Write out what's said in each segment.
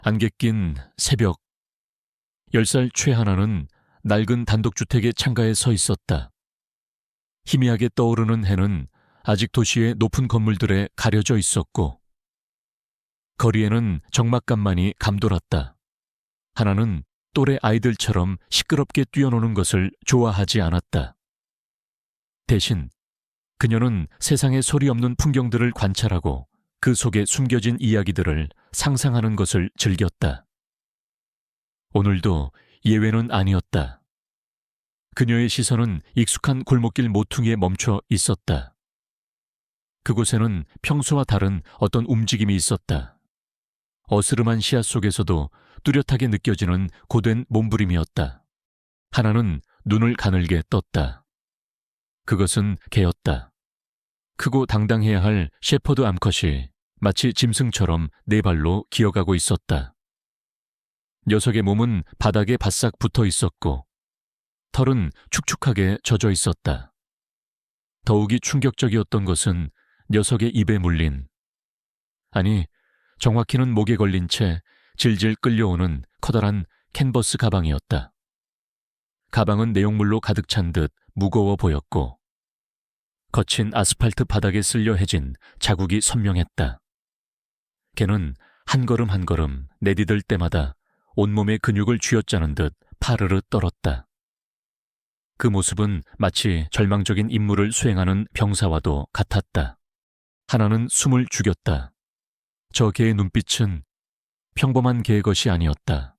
안개 낀 새벽. 10살 최하나는 낡은 단독주택의 창가에 서 있었다. 희미하게 떠오르는 해는 아직 도시의 높은 건물들에 가려져 있었고 거리에는 적막감만이 감돌았다. 하나는 또래 아이들처럼 시끄럽게 뛰어노는 것을 좋아하지 않았다. 대신 그녀는 세상에 소리 없는 풍경들을 관찰하고 그 속에 숨겨진 이야기들을 상상하는 것을 즐겼다. 오늘도 예외는 아니었다. 그녀의 시선은 익숙한 골목길 모퉁이에 멈춰 있었다. 그곳에는 평소와 다른 어떤 움직임이 있었다. 어스름한 시야 속에서도 뚜렷하게 느껴지는 고된 몸부림이었다. 하나는 눈을 가늘게 떴다. 그것은 개였다. 크고 당당해야 할 셰퍼드 암컷이 마치 짐승처럼 네 발로 기어가고 있었다. 녀석의 몸은 바닥에 바싹 붙어 있었고 털은 축축하게 젖어 있었다. 더욱이 충격적이었던 것은 녀석의 입에 물린, 아니 정확히는 목에 걸린 채 질질 끌려오는 커다란 캔버스 가방이었다. 가방은 내용물로 가득 찬 듯 무거워 보였고 거친 아스팔트 바닥에 쓸려 해진 자국이 선명했다. 걔는 한 걸음 한 걸음 내디딜 때마다 온몸의 근육을 쥐어짜는 듯 파르르 떨었다. 그 모습은 마치 절망적인 임무를 수행하는 병사와도 같았다. 하나는 숨을 죽였다. 저 개의 눈빛은 평범한 개의 것이 아니었다.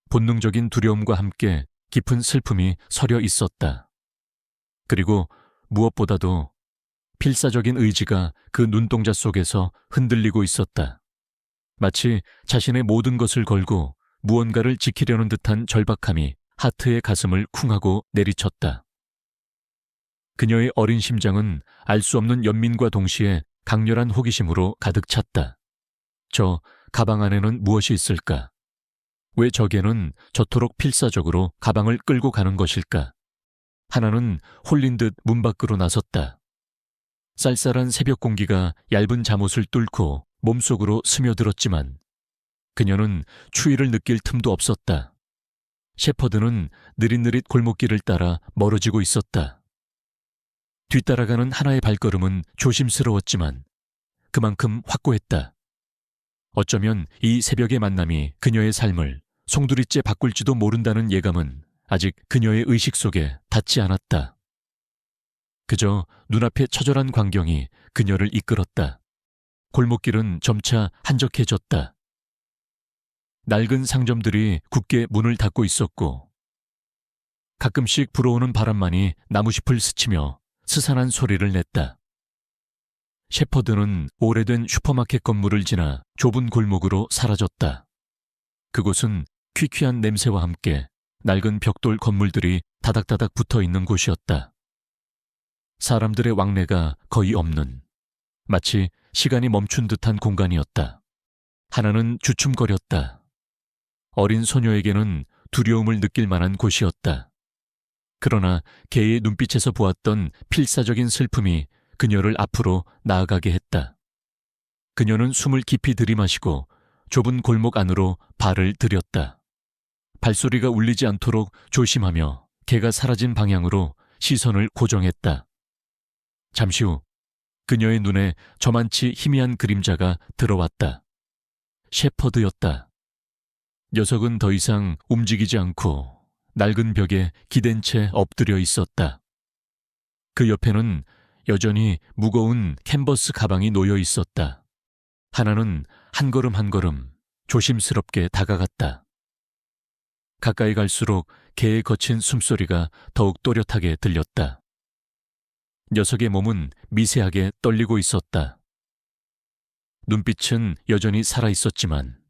본능적인 두려움과 함께 깊은 슬픔이 서려 있었다. 그리고 무엇보다도 필사적인 의지가 그 눈동자 속에서 흔들리고 있었다. 마치 자신의 모든 것을 걸고 무언가를 지키려는 듯한 절박함이 하트의 가슴을 쿵하고 내리쳤다. 그녀의 어린 심장은 알 수 없는 연민과 동시에 강렬한 호기심으로 가득 찼다. 저 가방 안에는 무엇이 있을까? 왜 저 개는 저토록 필사적으로 가방을 끌고 가는 것일까? 하나는 홀린 듯 문 밖으로 나섰다. 쌀쌀한 새벽 공기가 얇은 잠옷을 뚫고 몸속으로 스며들었지만 그녀는 추위를 느낄 틈도 없었다. 셰퍼드는 느릿느릿 골목길을 따라 멀어지고 있었다. 뒤따라가는 하나의 발걸음은 조심스러웠지만 그만큼 확고했다. 어쩌면 이 새벽의 만남이 그녀의 삶을 송두리째 바꿀지도 모른다는 예감은 아직 그녀의 의식 속에 닿지 않았다. 그저 눈앞의 처절한 광경이 그녀를 이끌었다. 골목길은 점차 한적해졌다. 낡은 상점들이 굳게 문을 닫고 있었고 가끔씩 불어오는 바람만이 나무잎을 스치며 스산한 소리를 냈다. 셰퍼드는 오래된 슈퍼마켓 건물을 지나 좁은 골목으로 사라졌다. 그곳은 퀴퀴한 냄새와 함께 낡은 벽돌 건물들이 다닥다닥 붙어 있는 곳이었다. 사람들의 왕래가 거의 없는, 마치 시간이 멈춘 듯한 공간이었다. 하나는 주춤거렸다. 어린 소녀에게는 두려움을 느낄 만한 곳이었다. 그러나 개의 눈빛에서 보았던 필사적인 슬픔이 그녀를 앞으로 나아가게 했다. 그녀는 숨을 깊이 들이마시고 좁은 골목 안으로 발을 들였다. 발소리가 울리지 않도록 조심하며 개가 사라진 방향으로 시선을 고정했다. 잠시 후 그녀의 눈에 저만치 희미한 그림자가 들어왔다. 셰퍼드였다. 녀석은 더 이상 움직이지 않고 낡은 벽에 기댄 채 엎드려 있었다. 그 옆에는 여전히 무거운 캔버스 가방이 놓여 있었다. 하나는 한 걸음 한 걸음 조심스럽게 다가갔다. 가까이 갈수록 개의 거친 숨소리가 더욱 또렷하게 들렸다. 녀석의 몸은 미세하게 떨리고 있었다. 눈빛은 여전히 살아있었지만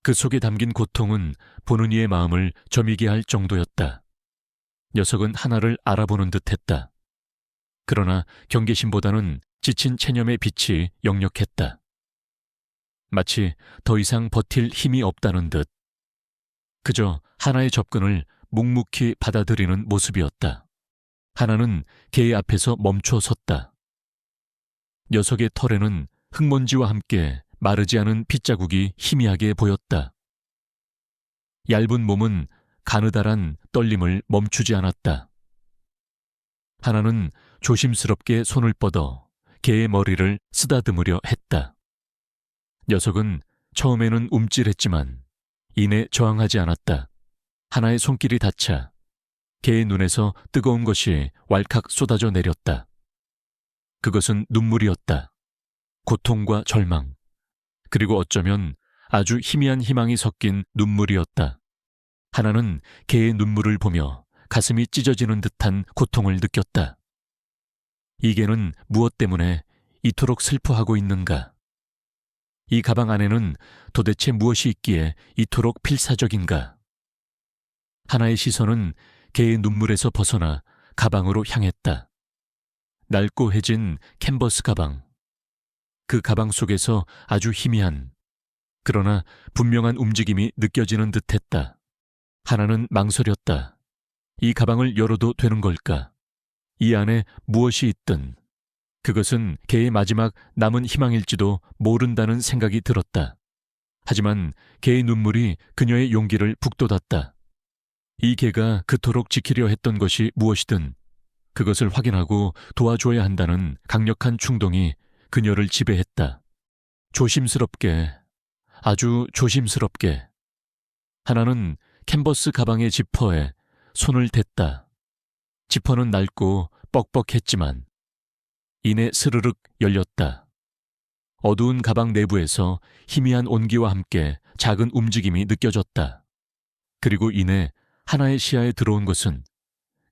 그 속에 담긴 고통은 보는 이의 마음을 저미게 할 정도였다. 녀석은 하나를 알아보는 듯했다. 그러나 경계심보다는 지친 체념의 빛이 역력했다. 마치 더 이상 버틸 힘이 없다는 듯 그저 하나의 접근을 묵묵히 받아들이는 모습이었다. 하나는 개의 앞에서 멈춰 섰다. 녀석의 털에는 흙먼지와 함께 마르지 않은 핏자국이 희미하게 보였다. 얇은 몸은 가느다란 떨림을 멈추지 않았다. 하나는 조심스럽게 손을 뻗어 개의 머리를 쓰다듬으려 했다. 녀석은 처음에는 움찔했지만 이내 저항하지 않았다. 하나의 손길이 닿자 개의 눈에서 뜨거운 것이 왈칵 쏟아져 내렸다. 그것은 눈물이었다. 고통과 절망, 그리고 어쩌면 아주 희미한 희망이 섞인 눈물이었다. 하나는 개의 눈물을 보며 가슴이 찢어지는 듯한 고통을 느꼈다. 이 개는 무엇 때문에 이토록 슬퍼하고 있는가? 이 가방 안에는 도대체 무엇이 있기에 이토록 필사적인가? 하나의 시선은 개의 눈물에서 벗어나 가방으로 향했다. 낡고 해진 캔버스 가방. 그 가방 속에서 아주 희미한, 그러나 분명한 움직임이 느껴지는 듯했다. 하나는 망설였다. 이 가방을 열어도 되는 걸까? 이 안에 무엇이 있든 그것은 개의 마지막 남은 희망일지도 모른다는 생각이 들었다. 하지만 개의 눈물이 그녀의 용기를 북돋았다. 이 개가 그토록 지키려 했던 것이 무엇이든 그것을 확인하고 도와줘야 한다는 강력한 충동이 그녀를 지배했다. 조심스럽게, 아주 조심스럽게 하나는 캔버스 가방의 지퍼에 손을 댔다. 지퍼는 낡고 뻑뻑했지만 이내 스르륵 열렸다. 어두운 가방 내부에서 희미한 온기와 함께 작은 움직임이 느껴졌다. 그리고 이내 하나의 시야에 들어온 것은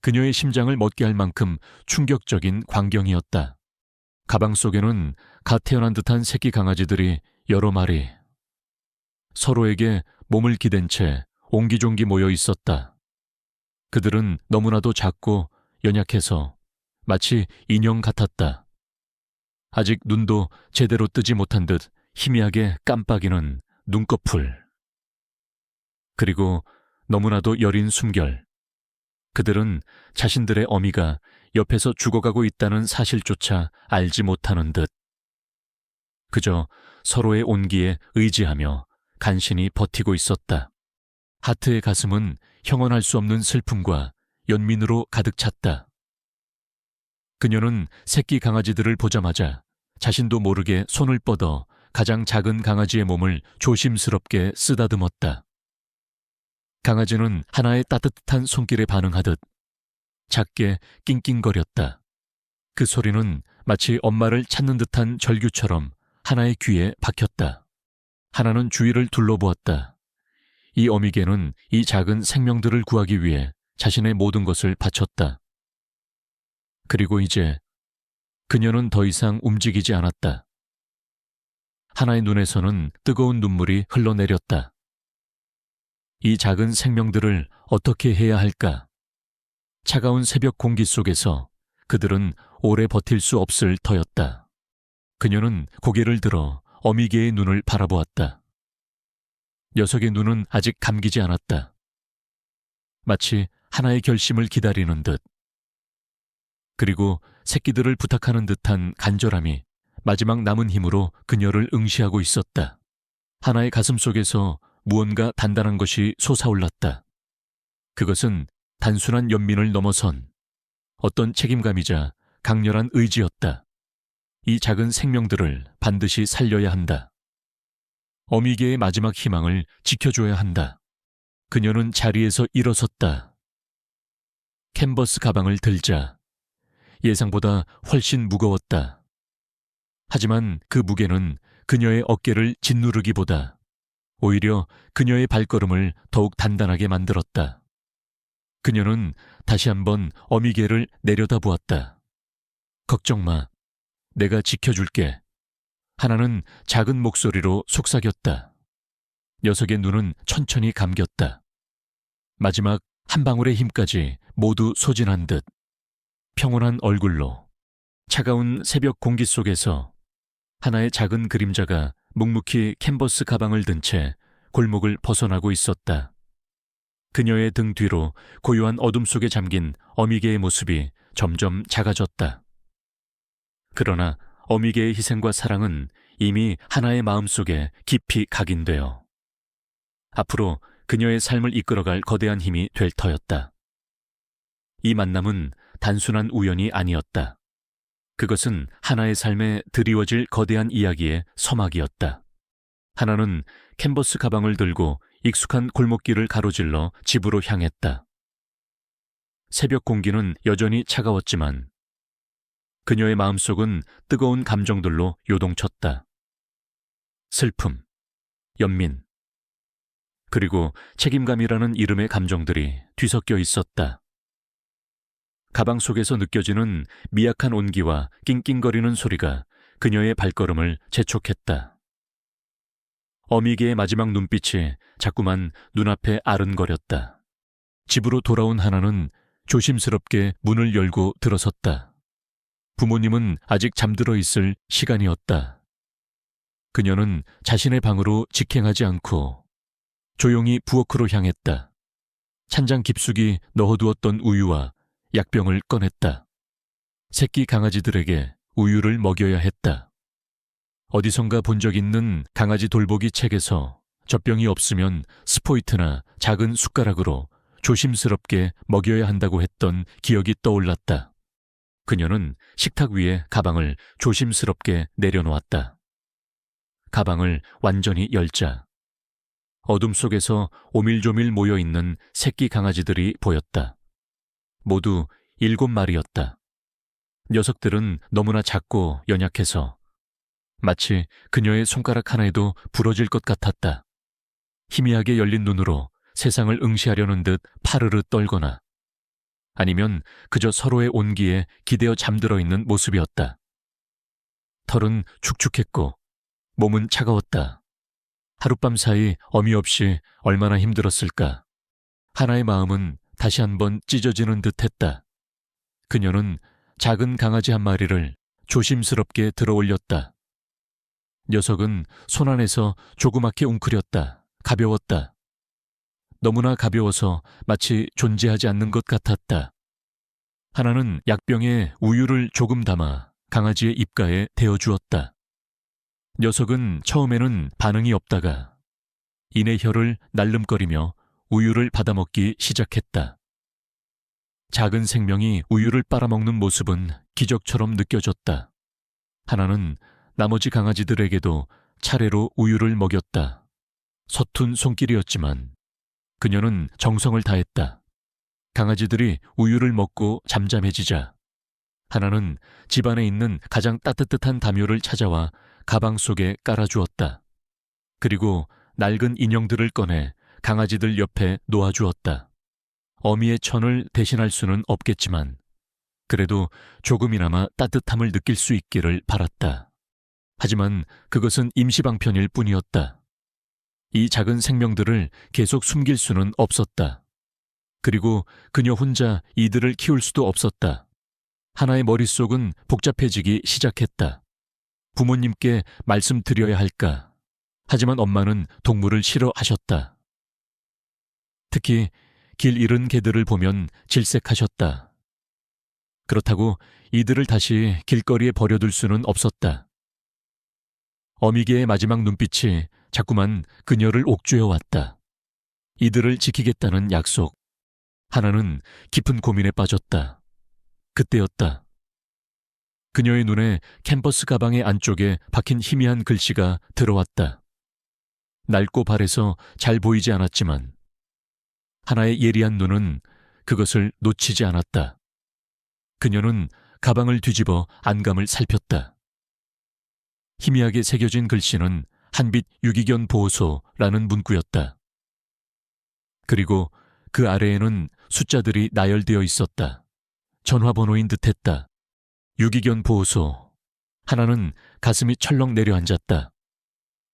그녀의 심장을 멎게 할 만큼 충격적인 광경이었다. 가방 속에는 갓 태어난 듯한 새끼 강아지들이 여러 마리 서로에게 몸을 기댄 채 옹기종기 모여 있었다. 그들은 너무나도 작고 연약해서 마치 인형 같았다. 아직 눈도 제대로 뜨지 못한 듯 희미하게 깜빡이는 눈꺼풀. 그리고 너무나도 여린 숨결. 그들은 자신들의 어미가 옆에서 죽어가고 있다는 사실조차 알지 못하는 듯 그저 서로의 온기에 의지하며 간신히 버티고 있었다. 하트의 가슴은 형언할 수 없는 슬픔과 연민으로 가득 찼다. 그녀는 새끼 강아지들을 보자마자 자신도 모르게 손을 뻗어 가장 작은 강아지의 몸을 조심스럽게 쓰다듬었다. 강아지는 하나의 따뜻한 손길에 반응하듯 작게 낑낑거렸다. 그 소리는 마치 엄마를 찾는 듯한 절규처럼 하나의 귀에 박혔다. 하나는 주위를 둘러보았다. 이 어미개는 이 작은 생명들을 구하기 위해 자신의 모든 것을 바쳤다. 그리고 이제 그녀는 더 이상 움직이지 않았다. 하나의 눈에서는 뜨거운 눈물이 흘러내렸다. 이 작은 생명들을 어떻게 해야 할까? 차가운 새벽 공기 속에서 그들은 오래 버틸 수 없을 터였다. 그녀는 고개를 들어 어미개의 눈을 바라보았다. 녀석의 눈은 아직 감기지 않았다. 마치 하나의 결심을 기다리는 듯. 그리고 새끼들을 부탁하는 듯한 간절함이 마지막 남은 힘으로 그녀를 응시하고 있었다. 하나의 가슴 속에서 무언가 단단한 것이 솟아올랐다. 그것은 단순한 연민을 넘어선 어떤 책임감이자 강렬한 의지였다. 이 작은 생명들을 반드시 살려야 한다. 어미개의 마지막 희망을 지켜줘야 한다. 그녀는 자리에서 일어섰다. 캔버스 가방을 들자 예상보다 훨씬 무거웠다. 하지만 그 무게는 그녀의 어깨를 짓누르기보다 오히려 그녀의 발걸음을 더욱 단단하게 만들었다. 그녀는 다시 한번 어미개를 내려다보았다. 걱정 마. 내가 지켜줄게. 하나는 작은 목소리로 속삭였다. 녀석의 눈은 천천히 감겼다. 마지막 한 방울의 힘까지 모두 소진한 듯 평온한 얼굴로 차가운 새벽 공기 속에서 하나의 작은 그림자가 묵묵히 캔버스 가방을 든 채 골목을 벗어나고 있었다. 그녀의 등 뒤로 고요한 어둠 속에 잠긴 어미개의 모습이 점점 작아졌다. 그러나 어미개의 희생과 사랑은 이미 하나의 마음속에 깊이 각인되어 앞으로 그녀의 삶을 이끌어갈 거대한 힘이 될 터였다. 이 만남은 단순한 우연이 아니었다. 그것은 하나의 삶에 드리워질 거대한 이야기의 서막이었다. 하나는 캔버스 가방을 들고 익숙한 골목길을 가로질러 집으로 향했다. 새벽 공기는 여전히 차가웠지만 그녀의 마음속은 뜨거운 감정들로 요동쳤다. 슬픔, 연민, 그리고 책임감이라는 이름의 감정들이 뒤섞여 있었다. 가방 속에서 느껴지는 미약한 온기와 낑낑거리는 소리가 그녀의 발걸음을 재촉했다. 어미개의 마지막 눈빛이 자꾸만 눈앞에 아른거렸다. 집으로 돌아온 하나는 조심스럽게 문을 열고 들어섰다. 부모님은 아직 잠들어 있을 시간이었다. 그녀는 자신의 방으로 직행하지 않고 조용히 부엌으로 향했다. 찬장 깊숙이 넣어두었던 우유와 약병을 꺼냈다. 새끼 강아지들에게 우유를 먹여야 했다. 어디선가 본 적 있는 강아지 돌보기 책에서 젖병이 없으면 스포이트나 작은 숟가락으로 조심스럽게 먹여야 한다고 했던 기억이 떠올랐다. 그녀는 식탁 위에 가방을 조심스럽게 내려놓았다. 가방을 완전히 열자 어둠 속에서 오밀조밀 모여있는 새끼 강아지들이 보였다. 모두 7마리였다. 녀석들은 너무나 작고 연약해서 마치 그녀의 손가락 하나에도 부러질 것 같았다. 희미하게 열린 눈으로 세상을 응시하려는 듯 파르르 떨거나 아니면 그저 서로의 온기에 기대어 잠들어 있는 모습이었다. 털은 축축했고 몸은 차가웠다. 하룻밤 사이 어미 없이 얼마나 힘들었을까. 하나의 마음은 다시 한번 찢어지는 듯했다. 그녀는 작은 강아지 한 마리를 조심스럽게 들어올렸다. 녀석은 손 안에서 조그맣게 웅크렸다. 가벼웠다. 너무나 가벼워서 마치 존재하지 않는 것 같았다. 하나는 약병에 우유를 조금 담아 강아지의 입가에 대어주었다. 녀석은 처음에는 반응이 없다가 이내 혀를 날름거리며 우유를 받아먹기 시작했다. 작은 생명이 우유를 빨아먹는 모습은 기적처럼 느껴졌다. 하나는 나머지 강아지들에게도 차례로 우유를 먹였다. 서툰 손길이었지만 그녀는 정성을 다했다. 강아지들이 우유를 먹고 잠잠해지자 하나는 집안에 있는 가장 따뜻한 담요를 찾아와 가방 속에 깔아주었다. 그리고 낡은 인형들을 꺼내 강아지들 옆에 놓아주었다. 어미의 천을 대신할 수는 없겠지만 그래도 조금이나마 따뜻함을 느낄 수 있기를 바랐다. 하지만 그것은 임시방편일 뿐이었다. 이 작은 생명들을 계속 숨길 수는 없었다. 그리고 그녀 혼자 이들을 키울 수도 없었다. 하나의 머릿속은 복잡해지기 시작했다. 부모님께 말씀드려야 할까? 하지만 엄마는 동물을 싫어하셨다. 특히 길 잃은 개들을 보면 질색하셨다. 그렇다고 이들을 다시 길거리에 버려둘 수는 없었다. 어미개의 마지막 눈빛이 자꾸만 그녀를 옥죄어 왔다. 이들을 지키겠다는 약속. 하나는 깊은 고민에 빠졌다. 그때였다. 그녀의 눈에 캔버스 가방의 안쪽에 박힌 희미한 글씨가 들어왔다. 낡고 발해서 잘 보이지 않았지만 하나의 예리한 눈은 그것을 놓치지 않았다. 그녀는 가방을 뒤집어 안감을 살폈다. 희미하게 새겨진 글씨는 한빛 유기견 보호소라는 문구였다. 그리고 그 아래에는 숫자들이 나열되어 있었다. 전화번호인 듯했다. 유기견 보호소. 하나는 가슴이 철렁 내려앉았다.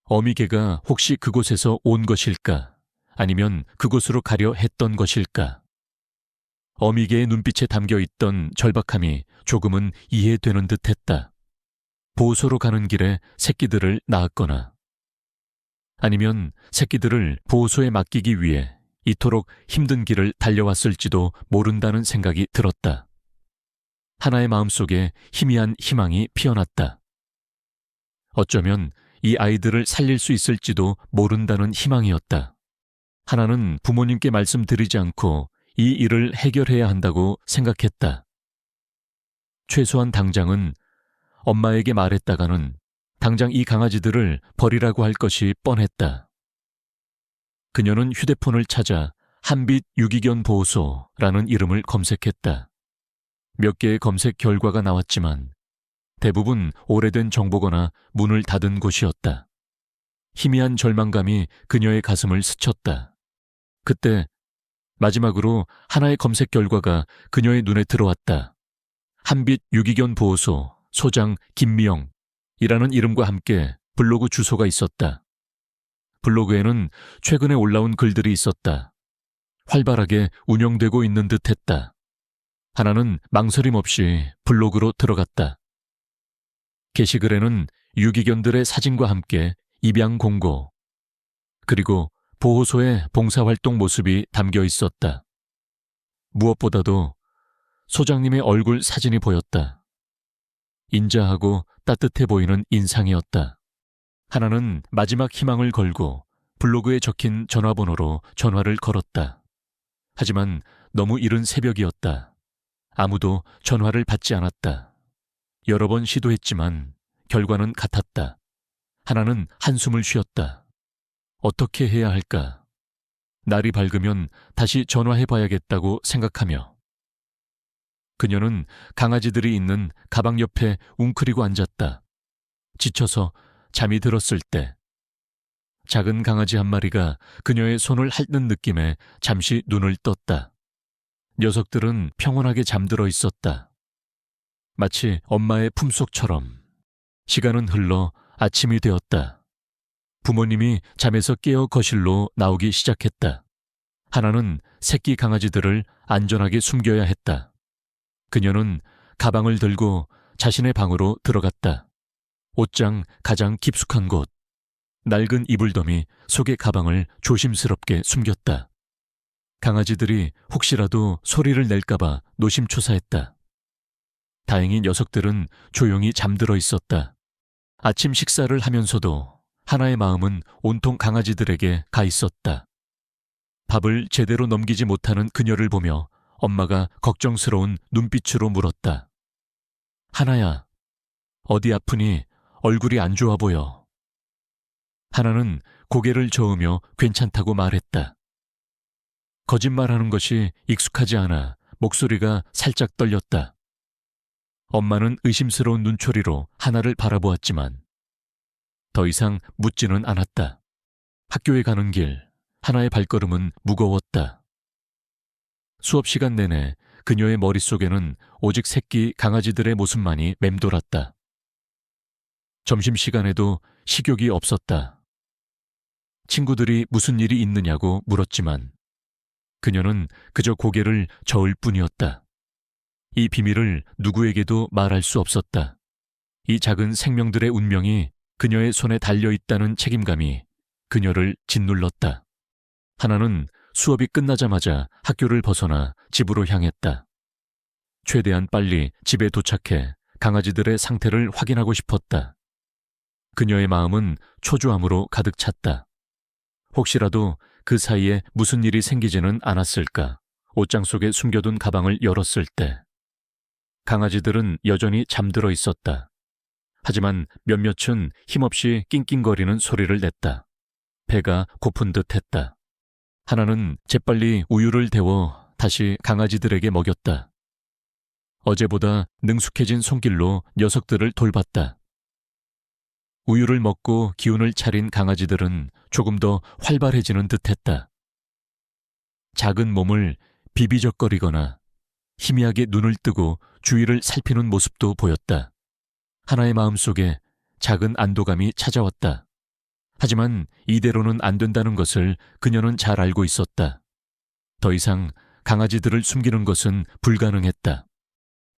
어미개가 혹시 그곳에서 온 것일까? 아니면 그곳으로 가려 했던 것일까? 어미개의 눈빛에 담겨있던 절박함이 조금은 이해되는 듯했다. 보호소로 가는 길에 새끼들을 낳았거나 아니면 새끼들을 보호소에 맡기기 위해 이토록 힘든 길을 달려왔을지도 모른다는 생각이 들었다. 하나의 마음속에 희미한 희망이 피어났다. 어쩌면 이 아이들을 살릴 수 있을지도 모른다는 희망이었다. 하나는 부모님께 말씀드리지 않고 이 일을 해결해야 한다고 생각했다. 최소한 당장은 엄마에게 말했다가는 당장 이 강아지들을 버리라고 할 것이 뻔했다. 그녀는 휴대폰을 찾아 한빛 유기견 보호소라는 이름을 검색했다. 몇 개의 검색 결과가 나왔지만 대부분 오래된 정보거나 문을 닫은 곳이었다. 희미한 절망감이 그녀의 가슴을 스쳤다. 그때 마지막으로 하나의 검색 결과가 그녀의 눈에 들어왔다. 한빛 유기견 보호소 소장 김미영이라는 이름과 함께 블로그 주소가 있었다. 블로그에는 최근에 올라온 글들이 있었다. 활발하게 운영되고 있는 듯했다. 하나는 망설임 없이 블로그로 들어갔다. 게시글에는 유기견들의 사진과 함께 입양 공고, 그리고 보호소의 봉사활동 모습이 담겨 있었다. 무엇보다도 소장님의 얼굴 사진이 보였다. 인자하고 따뜻해 보이는 인상이었다. 하나는 마지막 희망을 걸고 블로그에 적힌 전화번호로 전화를 걸었다. 하지만 너무 이른 새벽이었다. 아무도 전화를 받지 않았다. 여러 번 시도했지만 결과는 같았다. 하나는 한숨을 쉬었다. 어떻게 해야 할까? 날이 밝으면 다시 전화해봐야겠다고 생각하며. 그녀는 강아지들이 있는 가방 옆에 웅크리고 앉았다. 지쳐서 잠이 들었을 때 작은 강아지 한 마리가 그녀의 손을 핥는 느낌에 잠시 눈을 떴다. 녀석들은 평온하게 잠들어 있었다. 마치 엄마의 품속처럼. 시간은 흘러 아침이 되었다. 부모님이 잠에서 깨어 거실로 나오기 시작했다. 하나는 새끼 강아지들을 안전하게 숨겨야 했다. 그녀는 가방을 들고 자신의 방으로 들어갔다. 옷장 가장 깊숙한 곳, 낡은 이불더미 속의 가방을 조심스럽게 숨겼다. 강아지들이 혹시라도 소리를 낼까봐 노심초사했다. 다행히 녀석들은 조용히 잠들어 있었다. 아침 식사를 하면서도 하나의 마음은 온통 강아지들에게 가 있었다. 밥을 제대로 넘기지 못하는 그녀를 보며 엄마가 걱정스러운 눈빛으로 물었다. 하나야, 어디 아프니? 얼굴이 안 좋아 보여. 하나는 고개를 저으며 괜찮다고 말했다. 거짓말하는 것이 익숙하지 않아 목소리가 살짝 떨렸다. 엄마는 의심스러운 눈초리로 하나를 바라보았지만 더 이상 묻지는 않았다. 학교에 가는 길, 하나의 발걸음은 무거웠다. 수업 시간 내내 그녀의 머릿속에는 오직 새끼 강아지들의 모습만이 맴돌았다. 점심시간에도 식욕이 없었다. 친구들이 무슨 일이 있느냐고 물었지만 그녀는 그저 고개를 저을 뿐이었다. 이 비밀을 누구에게도 말할 수 없었다. 이 작은 생명들의 운명이 그녀의 손에 달려있다는 책임감이 그녀를 짓눌렀다. 하나는 수업이 끝나자마자 학교를 벗어나 집으로 향했다. 최대한 빨리 집에 도착해 강아지들의 상태를 확인하고 싶었다. 그녀의 마음은 초조함으로 가득 찼다. 혹시라도 그 사이에 무슨 일이 생기지는 않았을까? 옷장 속에 숨겨둔 가방을 열었을 때 강아지들은 여전히 잠들어 있었다. 하지만 몇몇은 힘없이 낑낑거리는 소리를 냈다. 배가 고픈 듯 했다. 하나는 재빨리 우유를 데워 다시 강아지들에게 먹였다. 어제보다 능숙해진 손길로 녀석들을 돌봤다. 우유를 먹고 기운을 차린 강아지들은 조금 더 활발해지는 듯했다. 작은 몸을 비비적거리거나 희미하게 눈을 뜨고 주위를 살피는 모습도 보였다. 하나의 마음속에 작은 안도감이 찾아왔다. 하지만 이대로는 안 된다는 것을 그녀는 잘 알고 있었다. 더 이상 강아지들을 숨기는 것은 불가능했다.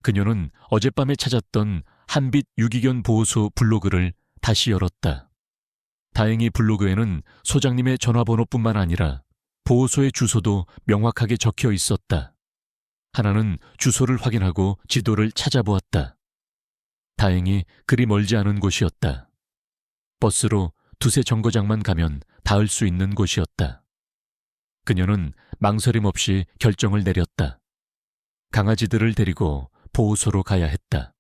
그녀는 어젯밤에 찾았던 한빛 유기견 보호소 블로그를 다시 열었다. 다행히 블로그에는 소장님의 전화번호뿐만 아니라 보호소의 주소도 명확하게 적혀 있었다. 하나는 주소를 확인하고 지도를 찾아보았다. 다행히 그리 멀지 않은 곳이었다. 버스로 두세 정거장만 가면 닿을 수 있는 곳이었다. 그녀는 망설임 없이 결정을 내렸다. 강아지들을 데리고 보호소로 가야 했다.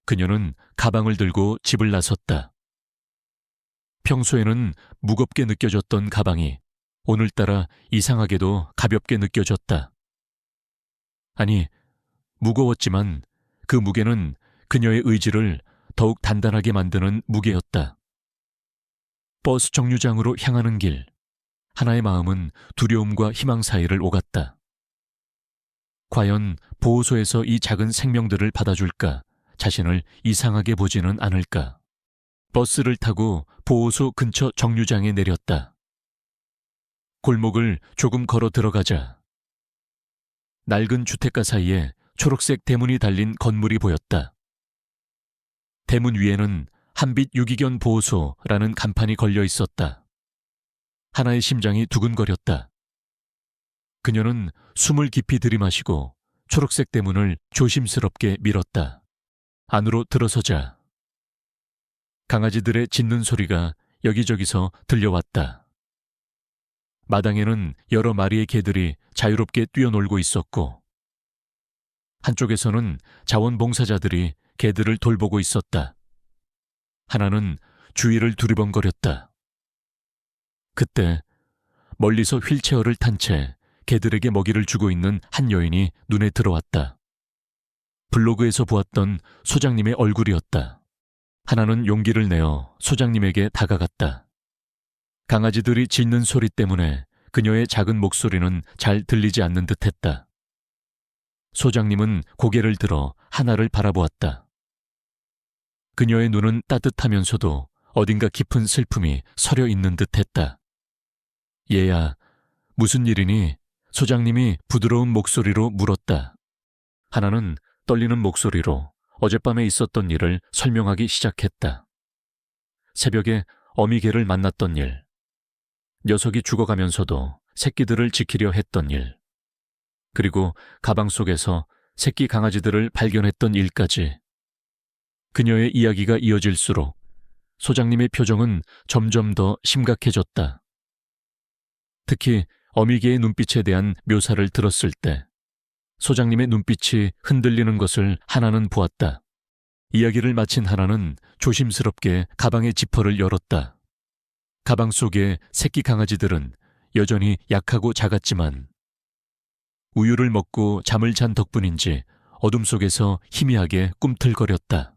그녀는 가방을 들고 집을 나섰다. 평소에는 무겁게 느껴졌던 가방이 오늘따라 이상하게도 가볍게 느껴졌다. 아니, 무거웠지만 그 무게는 그녀의 의지를 더욱 단단하게 만드는 무게였다. 버스 정류장으로 향하는 길, 하나의 마음은 두려움과 희망 사이를 오갔다. 과연 보호소에서 이 작은 생명들을 받아줄까? 자신을 이상하게 보지는 않을까? 버스를 타고 보호소 근처 정류장에 내렸다. 골목을 조금 걸어 들어가자 낡은 주택가 사이에 초록색 대문이 달린 건물이 보였다. 대문 위에는 한빛 유기견 보호소라는 간판이 걸려 있었다. 하나의 심장이 두근거렸다. 그녀는 숨을 깊이 들이마시고 초록색 대문을 조심스럽게 밀었다. 안으로 들어서자 강아지들의 짖는 소리가 여기저기서 들려왔다. 마당에는 여러 마리의 개들이 자유롭게 뛰어놀고 있었고 한쪽에서는 자원봉사자들이 개들을 돌보고 있었다. 하나는 주위를 두리번거렸다. 그때 멀리서 휠체어를 탄 채 개들에게 먹이를 주고 있는 한 여인이 눈에 들어왔다. 블로그에서 보았던 소장님의 얼굴이었다. 하나는 용기를 내어 소장님에게 다가갔다. 강아지들이 짖는 소리 때문에 그녀의 작은 목소리는 잘 들리지 않는 듯했다. 소장님은 고개를 들어 하나를 바라보았다. 그녀의 눈은 따뜻하면서도 어딘가 깊은 슬픔이 서려 있는 듯했다. 얘야, 무슨 일이니? 소장님이 부드러운 목소리로 물었다. 하나는 떨리는 목소리로 어젯밤에 있었던 일을 설명하기 시작했다. 새벽에 어미개를 만났던 일, 녀석이 죽어가면서도 새끼들을 지키려 했던 일, 그리고 가방 속에서 새끼 강아지들을 발견했던 일까지. 그녀의 이야기가 이어질수록 소장님의 표정은 점점 더 심각해졌다. 특히 어미개의 눈빛에 대한 묘사를 들었을 때 소장님의 눈빛이 흔들리는 것을 하나는 보았다. 이야기를 마친 하나는 조심스럽게 가방의 지퍼를 열었다. 가방 속의 새끼 강아지들은 여전히 약하고 작았지만 우유를 먹고 잠을 잔 덕분인지 어둠 속에서 희미하게 꿈틀거렸다.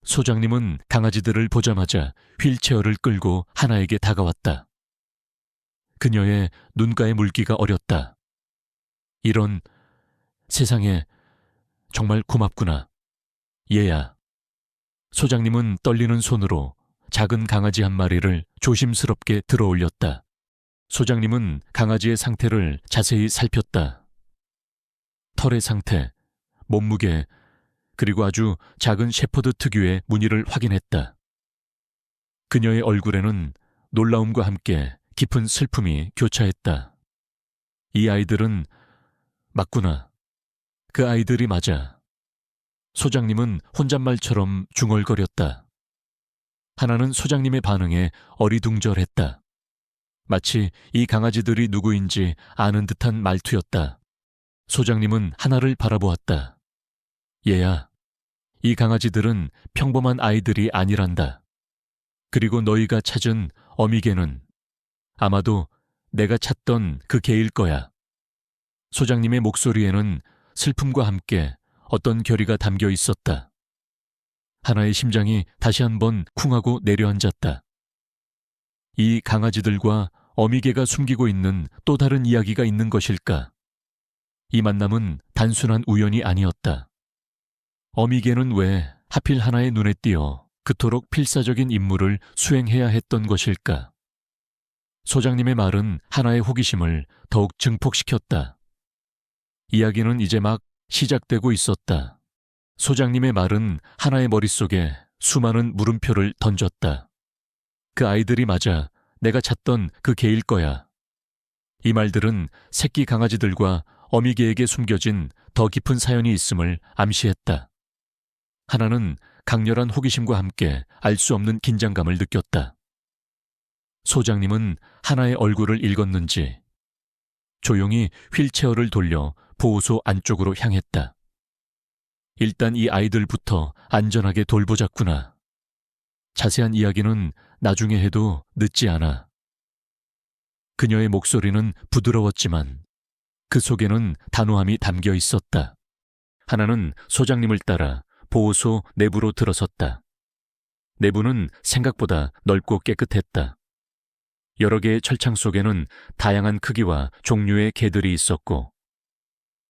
소장님은 강아지들을 보자마자 휠체어를 끌고 하나에게 다가왔다. 그녀의 눈가의 물기가 어렸다. 이런 세상에 정말 고맙구나. 얘야. 소장님은 떨리는 손으로 작은 강아지 한 마리를 조심스럽게 들어올렸다. 소장님은 강아지의 상태를 자세히 살폈다. 털의 상태, 몸무게, 그리고 아주 작은 shepherd 특유의 무늬를 확인했다. 그녀의 얼굴에는 놀라움과 함께 깊은 슬픔이 교차했다. 이 아이들은 맞구나. 그 아이들이 맞아. 소장님은 혼잣말처럼 중얼거렸다. 하나는 소장님의 반응에 어리둥절했다. 마치 이 강아지들이 누구인지 아는 듯한 말투였다. 소장님은 하나를 바라보았다. 얘야, 이 강아지들은 평범한 아이들이 아니란다. 그리고 너희가 찾은 어미개는 아마도 내가 찾던 그 개일 거야. 소장님의 목소리에는 슬픔과 함께 어떤 결의가 담겨 있었다. 하나의 심장이 다시 한번 쿵하고 내려앉았다. 이 강아지들과 어미개가 숨기고 있는 또 다른 이야기가 있는 것일까? 이 만남은 단순한 우연이 아니었다. 어미개는 왜 하필 하나의 눈에 띄어 그토록 필사적인 임무를 수행해야 했던 것일까? 소장님의 말은 하나의 호기심을 더욱 증폭시켰다. 이야기는 이제 막 시작되고 있었다. 소장님의 말은 하나의 머릿속에 수많은 물음표를 던졌다. 그 아이들이 맞아 내가 찾던 그 개일 거야. 이 말들은 새끼 강아지들과 어미개에게 숨겨진 더 깊은 사연이 있음을 암시했다. 하나는 강렬한 호기심과 함께 알 수 없는 긴장감을 느꼈다. 소장님은 하나의 얼굴을 읽었는지 조용히 휠체어를 돌려 보호소 안쪽으로 향했다. 일단 이 아이들부터 안전하게 돌보자꾸나. 자세한 이야기는 나중에 해도 늦지 않아. 그녀의 목소리는 부드러웠지만 그 속에는 단호함이 담겨 있었다. 하나는 소장님을 따라 보호소 내부로 들어섰다. 내부는 생각보다 넓고 깨끗했다. 여러 개의 철창 속에는 다양한 크기와 종류의 개들이 있었고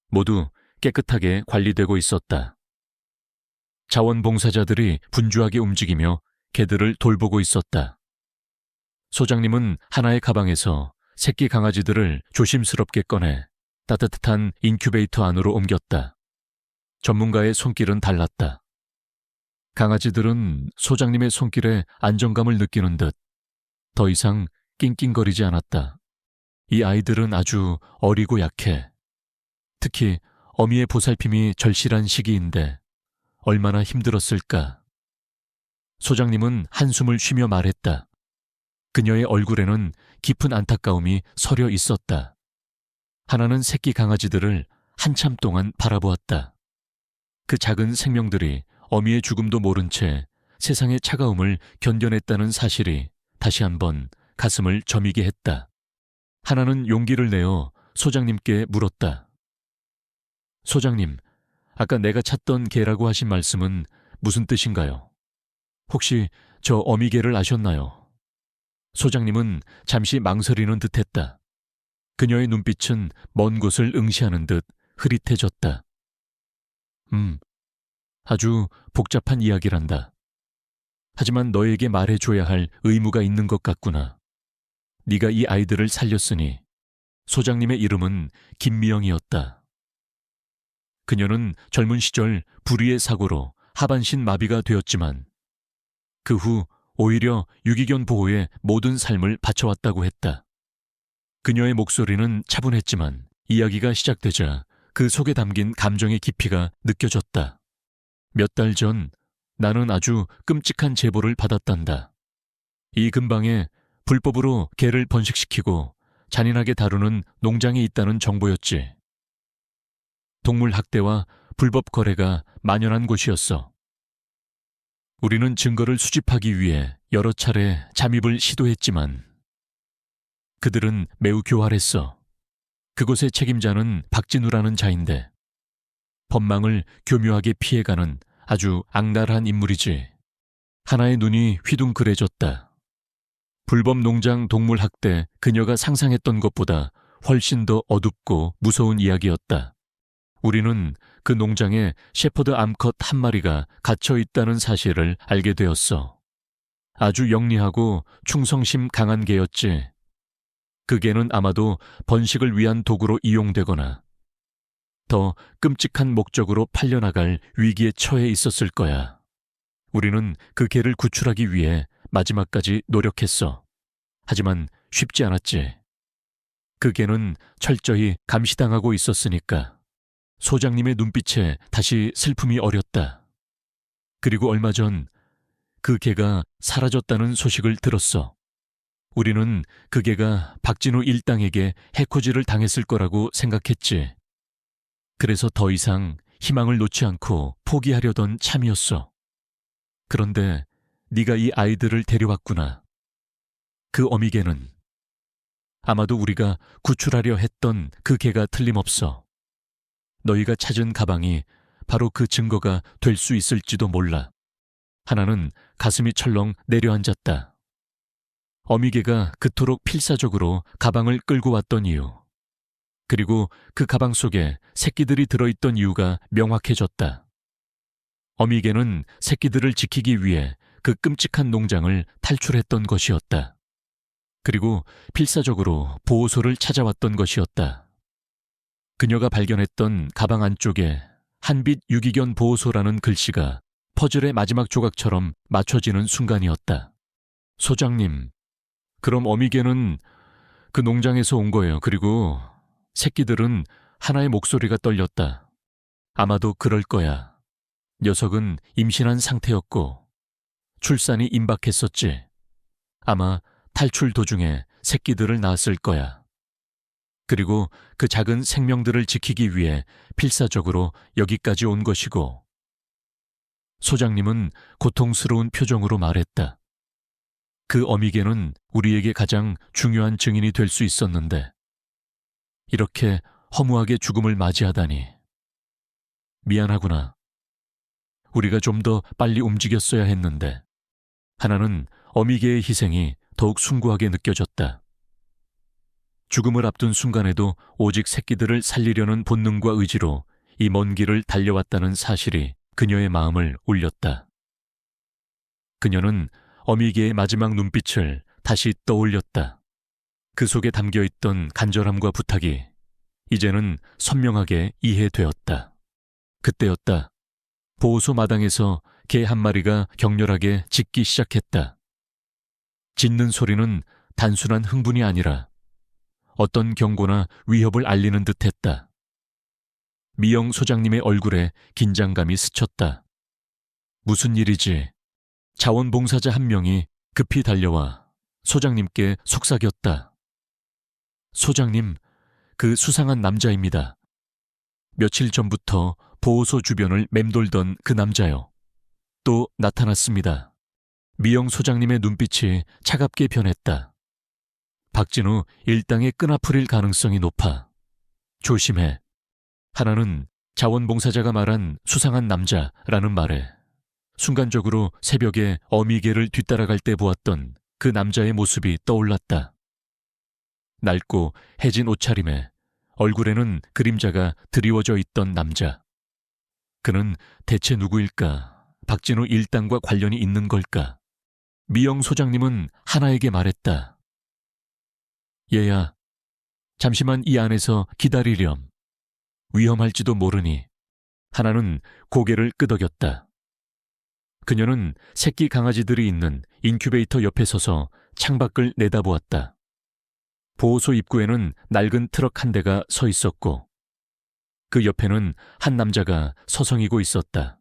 모두 깨끗하게 관리되고 있었다. 자원봉사자들이 분주하게 움직이며 개들을 돌보고 있었다. 소장님은 하나의 가방에서 새끼 강아지들을 조심스럽게 꺼내 따뜻한 인큐베이터 안으로 옮겼다. 전문가의 손길은 달랐다. 강아지들은 소장님의 손길에 안정감을 느끼는 듯 더 이상 낑낑거리지 않았다. 이 아이들은 아주 어리고 약해. 특히 어미의 보살핌이 절실한 시기인데 얼마나 힘들었을까. 소장님은 한숨을 쉬며 말했다. 그녀의 얼굴에는 깊은 안타까움이 서려 있었다. 하나는 새끼 강아지들을 한참 동안 바라보았다. 그 작은 생명들이 어미의 죽음도 모른 채 세상의 차가움을 견뎌냈다는 사실이 다시 한번 가슴을 저미게 했다. 하나는 용기를 내어 소장님께 물었다. 소장님, 아까 내가 찾던 개라고 하신 말씀은 무슨 뜻인가요? 혹시 저 어미개를 아셨나요? 소장님은 잠시 망설이는 듯했다. 그녀의 눈빛은 먼 곳을 응시하는 듯 흐릿해졌다. 아주 복잡한 이야기란다. 하지만 너에게 말해줘야 할 의무가 있는 것 같구나. 네가 이 아이들을 살렸으니 소장님의 이름은 김미영이었다. 그녀는 젊은 시절 불의의 사고로 하반신 마비가 되었지만 그 후 오히려 유기견 보호에 모든 삶을 바쳐왔다고 했다. 그녀의 목소리는 차분했지만 이야기가 시작되자 그 속에 담긴 감정의 깊이가 느껴졌다. 몇 달 전 나는 아주 끔찍한 제보를 받았단다. 이 근방에 불법으로 개를 번식시키고 잔인하게 다루는 농장이 있다는 정보였지. 동물 학대와 불법 거래가 만연한 곳이었어. 우리는 증거를 수집하기 위해 여러 차례 잠입을 시도했지만 그들은 매우 교활했어. 그곳의 책임자는 박진우라는 자인데 법망을 교묘하게 피해가는 아주 악랄한 인물이지. 하나의 눈이 휘둥그레졌다. 불법 농장 동물 학대 그녀가 상상했던 것보다 훨씬 더 어둡고 무서운 이야기였다. 우리는 그 농장에 shepherd 암컷 한 마리가 갇혀 있다는 사실을 알게 되었어. 아주 영리하고 충성심 강한 개였지. 그 개는 아마도 번식을 위한 도구로 이용되거나 더 끔찍한 목적으로 팔려나갈 위기에 처해 있었을 거야. 우리는 그 개를 구출하기 위해 마지막까지 노력했어. 하지만 쉽지 않았지. 그 개는 철저히 감시당하고 있었으니까. 소장님의 눈빛에 다시 슬픔이 어렸다. 그리고 얼마 전 그 개가 사라졌다는 소식을 들었어. 우리는 그 개가 박진우 일당에게 해코지를 당했을 거라고 생각했지. 그래서 더 이상 희망을 놓지 않고 포기하려던 참이었어. 그런데 네가 이 아이들을 데려왔구나. 그 어미개는 아마도 우리가 구출하려 했던 그 개가 틀림없어. 너희가 찾은 가방이 바로 그 증거가 될 수 있을지도 몰라. 하나는 가슴이 철렁 내려앉았다. 어미개가 그토록 필사적으로 가방을 끌고 왔던 이유, 그리고 그 가방 속에 새끼들이 들어있던 이유가 명확해졌다. 어미개는 새끼들을 지키기 위해 그 끔찍한 농장을 탈출했던 것이었다. 그리고 필사적으로 보호소를 찾아왔던 것이었다. 그녀가 발견했던 가방 안쪽에 한빛 유기견 보호소라는 글씨가 퍼즐의 마지막 조각처럼 맞춰지는 순간이었다. 소장님, 그럼 어미개는 그 농장에서 온 거예요. 그리고 새끼들은 하나의 목소리가 떨렸다. 아마도 그럴 거야. 녀석은 임신한 상태였고 출산이 임박했었지. 아마 탈출 도중에 새끼들을 낳았을 거야. 그리고 그 작은 생명들을 지키기 위해 필사적으로 여기까지 온 것이고. 소장님은 고통스러운 표정으로 말했다. 그 어미개는 우리에게 가장 중요한 증인이 될 수 있었는데 이렇게 허무하게 죽음을 맞이하다니. 미안하구나. 우리가 좀 더 빨리 움직였어야 했는데. 하나는 어미개의 희생이 더욱 숭고하게 느껴졌다. 죽음을 앞둔 순간에도 오직 새끼들을 살리려는 본능과 의지로 이 먼 길을 달려왔다는 사실이 그녀의 마음을 울렸다. 그녀는 어미개의 마지막 눈빛을 다시 떠올렸다. 그 속에 담겨있던 간절함과 부탁이 이제는 선명하게 이해되었다. 그때였다. 보호소 마당에서 개 한 마리가 격렬하게 짖기 시작했다. 짖는 소리는 단순한 흥분이 아니라 어떤 경고나 위협을 알리는 듯했다. 미영 소장님의 얼굴에 긴장감이 스쳤다. 무슨 일이지? 자원봉사자 한 명이 급히 달려와 소장님께 속삭였다. 소장님, 그 수상한 남자입니다. 며칠 전부터 보호소 주변을 맴돌던 그 남자요. 또 나타났습니다. 미영 소장님의 눈빛이 차갑게 변했다. 박진우 일당의 끈아풀일 가능성이 높아. 조심해. 하나는 자원봉사자가 말한 수상한 남자라는 말에 순간적으로 새벽에 어미개를 뒤따라갈 때 보았던 그 남자의 모습이 떠올랐다. 낡고 해진 옷차림에 얼굴에는 그림자가 드리워져 있던 남자. 그는 대체 누구일까? 박진우 일당과 관련이 있는 걸까? 미영 소장님은 하나에게 말했다. 얘야, 잠시만 이 안에서 기다리렴. 위험할지도 모르니. 하나는 고개를 끄덕였다. 그녀는 새끼 강아지들이 있는 인큐베이터 옆에 서서 창밖을 내다보았다. 보호소 입구에는 낡은 트럭 한 대가 서 있었고 그 옆에는 한 남자가 서성이고 있었다.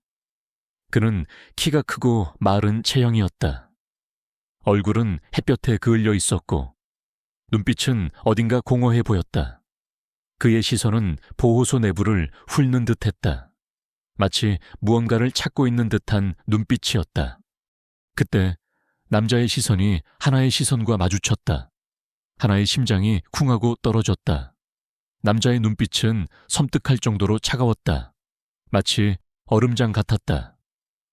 그는 키가 크고 마른 체형이었다. 얼굴은 햇볕에 그을려 있었고 눈빛은 어딘가 공허해 보였다. 그의 시선은 보호소 내부를 훑는 듯했다. 마치 무언가를 찾고 있는 듯한 눈빛이었다. 그때 남자의 시선이 하나의 시선과 마주쳤다. 하나의 심장이 쿵하고 떨어졌다. 남자의 눈빛은 섬뜩할 정도로 차가웠다. 마치 얼음장 같았다.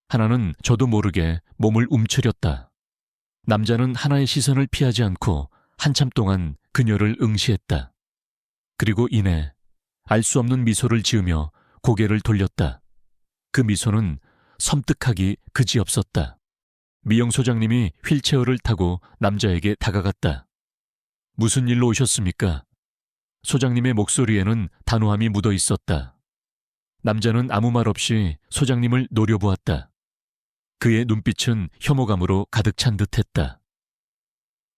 하나는 저도 모르게 몸을 움츠렸다. 남자는 하나의 시선을 피하지 않고 한참 동안 그녀를 응시했다. 그리고 이내 알 수 없는 미소를 지으며 고개를 돌렸다. 그 미소는 섬뜩하기 그지없었다. 미영 소장님이 휠체어를 타고 남자에게 다가갔다. 무슨 일로 오셨습니까? 소장님의 목소리에는 단호함이 묻어 있었다. 남자는 아무 말 없이 소장님을 노려보았다. 그의 눈빛은 혐오감으로 가득 찬 듯했다.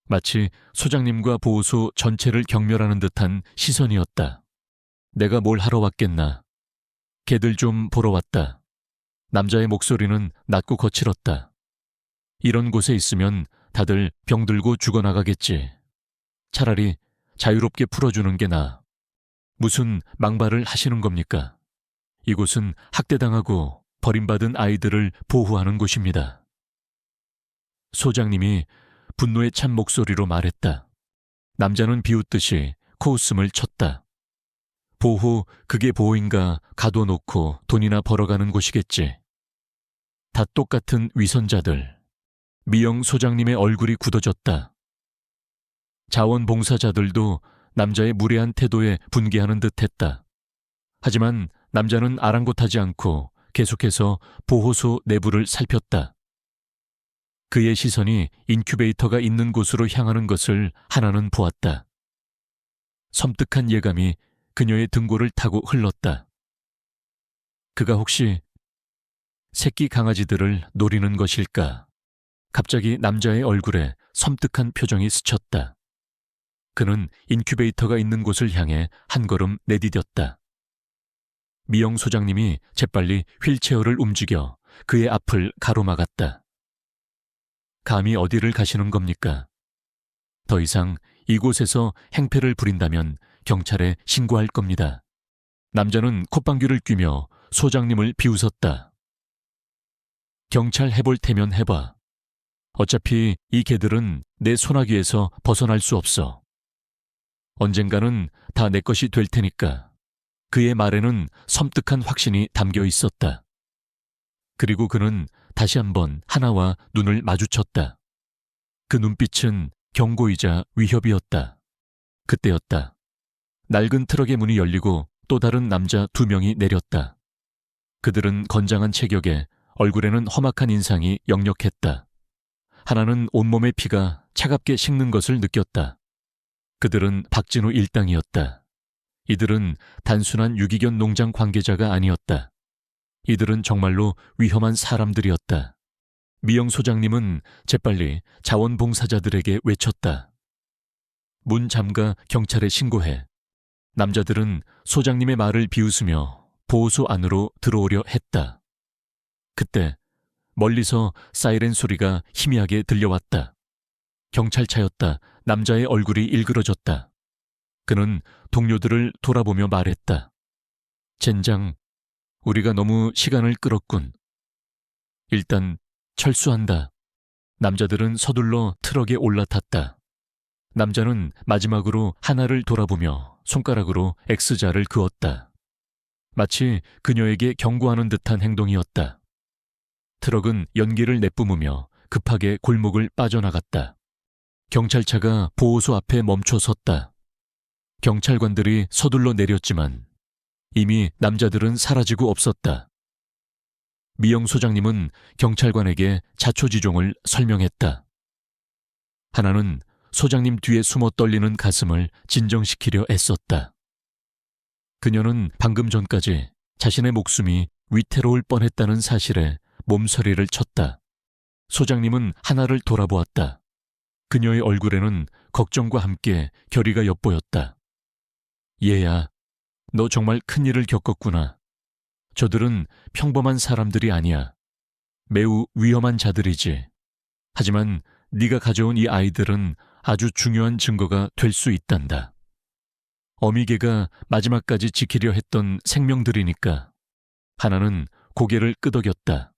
마치 소장님과 보호소 전체를 경멸하는 듯한 시선이었다. 내가 뭘 하러 왔겠나? 개들 좀 보러 왔다. 남자의 목소리는 낮고 거칠었다. 이런 곳에 있으면 다들 병들고 죽어나가겠지. 차라리 자유롭게 풀어주는 게 나아. 무슨 망발을 하시는 겁니까? 이곳은 학대당하고 버림받은 아이들을 보호하는 곳입니다. 소장님이 분노에 찬 목소리로 말했다. 남자는 비웃듯이 코웃음을 쳤다. 보호, 그게 보호인가 가둬놓고 돈이나 벌어가는 곳이겠지. 다 똑같은 위선자들. 미영 소장님의 얼굴이 굳어졌다. 자원봉사자들도 남자의 무례한 태도에 분개하는 듯했다. 하지만 남자는 아랑곳하지 않고 계속해서 보호소 내부를 살폈다. 그의 시선이 인큐베이터가 있는 곳으로 향하는 것을 하나는 보았다. 섬뜩한 예감이 그녀의 등골을 타고 흘렀다. 그가 혹시 새끼 강아지들을 노리는 것일까? 갑자기 남자의 얼굴에 섬뜩한 표정이 스쳤다. 그는 인큐베이터가 있는 곳을 향해 한 걸음 내디뎠다. 미영 소장님이 재빨리 휠체어를 움직여 그의 앞을 가로막았다. 감히 어디를 가시는 겁니까? 더 이상 이곳에서 행패를 부린다면 경찰에 신고할 겁니다. 남자는 콧방귀를 뀌며 소장님을 비웃었다. 경찰 해볼 테면 해봐. 어차피 이 개들은 내 소나기에서 벗어날 수 없어. 언젠가는 다 내 것이 될 테니까. 그의 말에는 섬뜩한 확신이 담겨 있었다. 그리고 그는 다시 한번 하나와 눈을 마주쳤다. 그 눈빛은 경고이자 위협이었다. 그때였다. 낡은 트럭의 문이 열리고 또 다른 남자 2명이 내렸다. 그들은 건장한 체격에 얼굴에는 험악한 인상이 역력했다. 하나는 온몸의 피가 차갑게 식는 것을 느꼈다. 그들은 박진우 일당이었다. 이들은 단순한 유기견 농장 관계자가 아니었다. 이들은 정말로 위험한 사람들이었다. 미영 소장님은 재빨리 자원봉사자들에게 외쳤다. 문 잠가 경찰에 신고해. 남자들은 소장님의 말을 비웃으며 보호소 안으로 들어오려 했다. 그때 멀리서 사이렌 소리가 희미하게 들려왔다. 경찰차였다. 남자의 얼굴이 일그러졌다. 그는 동료들을 돌아보며 말했다. 젠장, 우리가 너무 시간을 끌었군. 일단 철수한다. 남자들은 서둘러 트럭에 올라탔다. 남자는 마지막으로 하나를 돌아보며 손가락으로 X자를 그었다. 마치 그녀에게 경고하는 듯한 행동이었다. 트럭은 연기를 내뿜으며 급하게 골목을 빠져나갔다. 경찰차가 보호소 앞에 멈춰 섰다. 경찰관들이 서둘러 내렸지만 이미 남자들은 사라지고 없었다. 미영 소장님은 경찰관에게 자초지종을 설명했다. 하나는 소장님 뒤에 숨어 떨리는 가슴을 진정시키려 애썼다. 그녀는 방금 전까지 자신의 목숨이 위태로울 뻔했다는 사실에 몸서리를 쳤다. 소장님은 하나를 돌아보았다. 그녀의 얼굴에는 걱정과 함께 결의가 엿보였다. 얘야, 너 정말 큰일을 겪었구나. 저들은 평범한 사람들이 아니야. 매우 위험한 자들이지. 하지만 네가 가져온 이 아이들은 아주 중요한 증거가 될 수 있단다. 어미개가 마지막까지 지키려 했던 생명들이니까. 하나는 고개를 끄덕였다.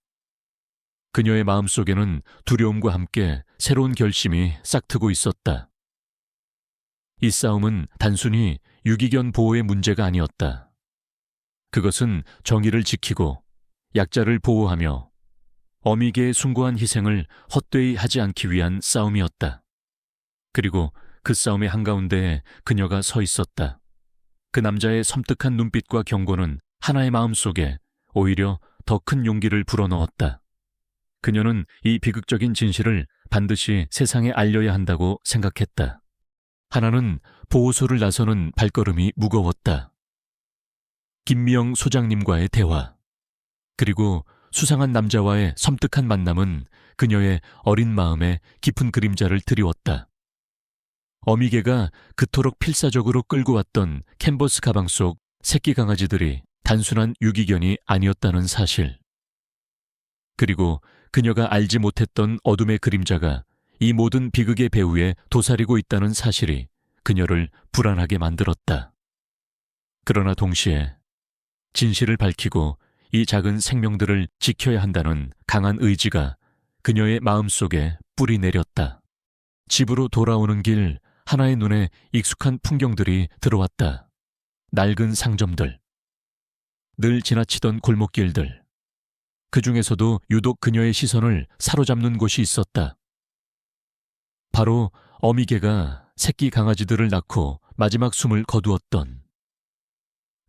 그녀의 마음속에는 두려움과 함께 새로운 결심이 싹트고 있었다. 이 싸움은 단순히 유기견 보호의 문제가 아니었다. 그것은 정의를 지키고 약자를 보호하며 어미개의 숭고한 희생을 헛되이 하지 않기 위한 싸움이었다. 그리고 그 싸움의 한가운데에 그녀가 서 있었다. 그 남자의 섬뜩한 눈빛과 경고는 하나의 마음속에 오히려 더 큰 용기를 불어넣었다. 그녀는 이 비극적인 진실을 반드시 세상에 알려야 한다고 생각했다. 하나는 보호소를 나서는 발걸음이 무거웠다. 김미영 소장님과의 대화, 그리고 수상한 남자와의 섬뜩한 만남은 그녀의 어린 마음에 깊은 그림자를 드리웠다. 어미개가 그토록 필사적으로 끌고 왔던 캔버스 가방 속 새끼 강아지들이 단순한 유기견이 아니었다는 사실. 그리고 그녀가 알지 못했던 어둠의 그림자가 이 모든 비극의 배후에 도사리고 있다는 사실이 그녀를 불안하게 만들었다. 그러나 동시에 진실을 밝히고 이 작은 생명들을 지켜야 한다는 강한 의지가 그녀의 마음속에 뿌리 내렸다. 집으로 돌아오는 길, 하나의 눈에 익숙한 풍경들이 들어왔다. 낡은 상점들, 늘 지나치던 골목길들, 그 중에서도 유독 그녀의 시선을 사로잡는 곳이 있었다. 바로 어미개가 새끼 강아지들을 낳고 마지막 숨을 거두었던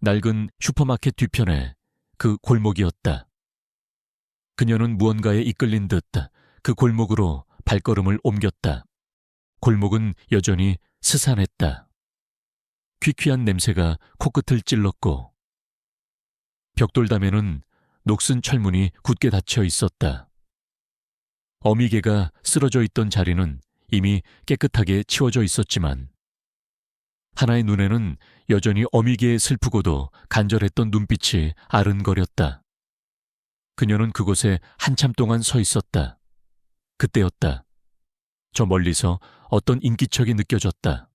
낡은 슈퍼마켓 뒤편의 그 골목이었다. 그녀는 무언가에 이끌린 듯 그 골목으로 발걸음을 옮겼다. 골목은 여전히 스산했다. 퀴퀴한 냄새가 코끝을 찔렀고 벽돌담에는 녹슨 철문이 굳게 닫혀 있었다. 어미개가 쓰러져 있던 자리는 이미 깨끗하게 치워져 있었지만 하나의 눈에는 여전히 어미게의 슬프고도 간절했던 눈빛이 아른거렸다. 그녀는 그곳에 한참 동안 서 있었다. 그때였다. 저 멀리서 어떤 인기척이 느껴졌다.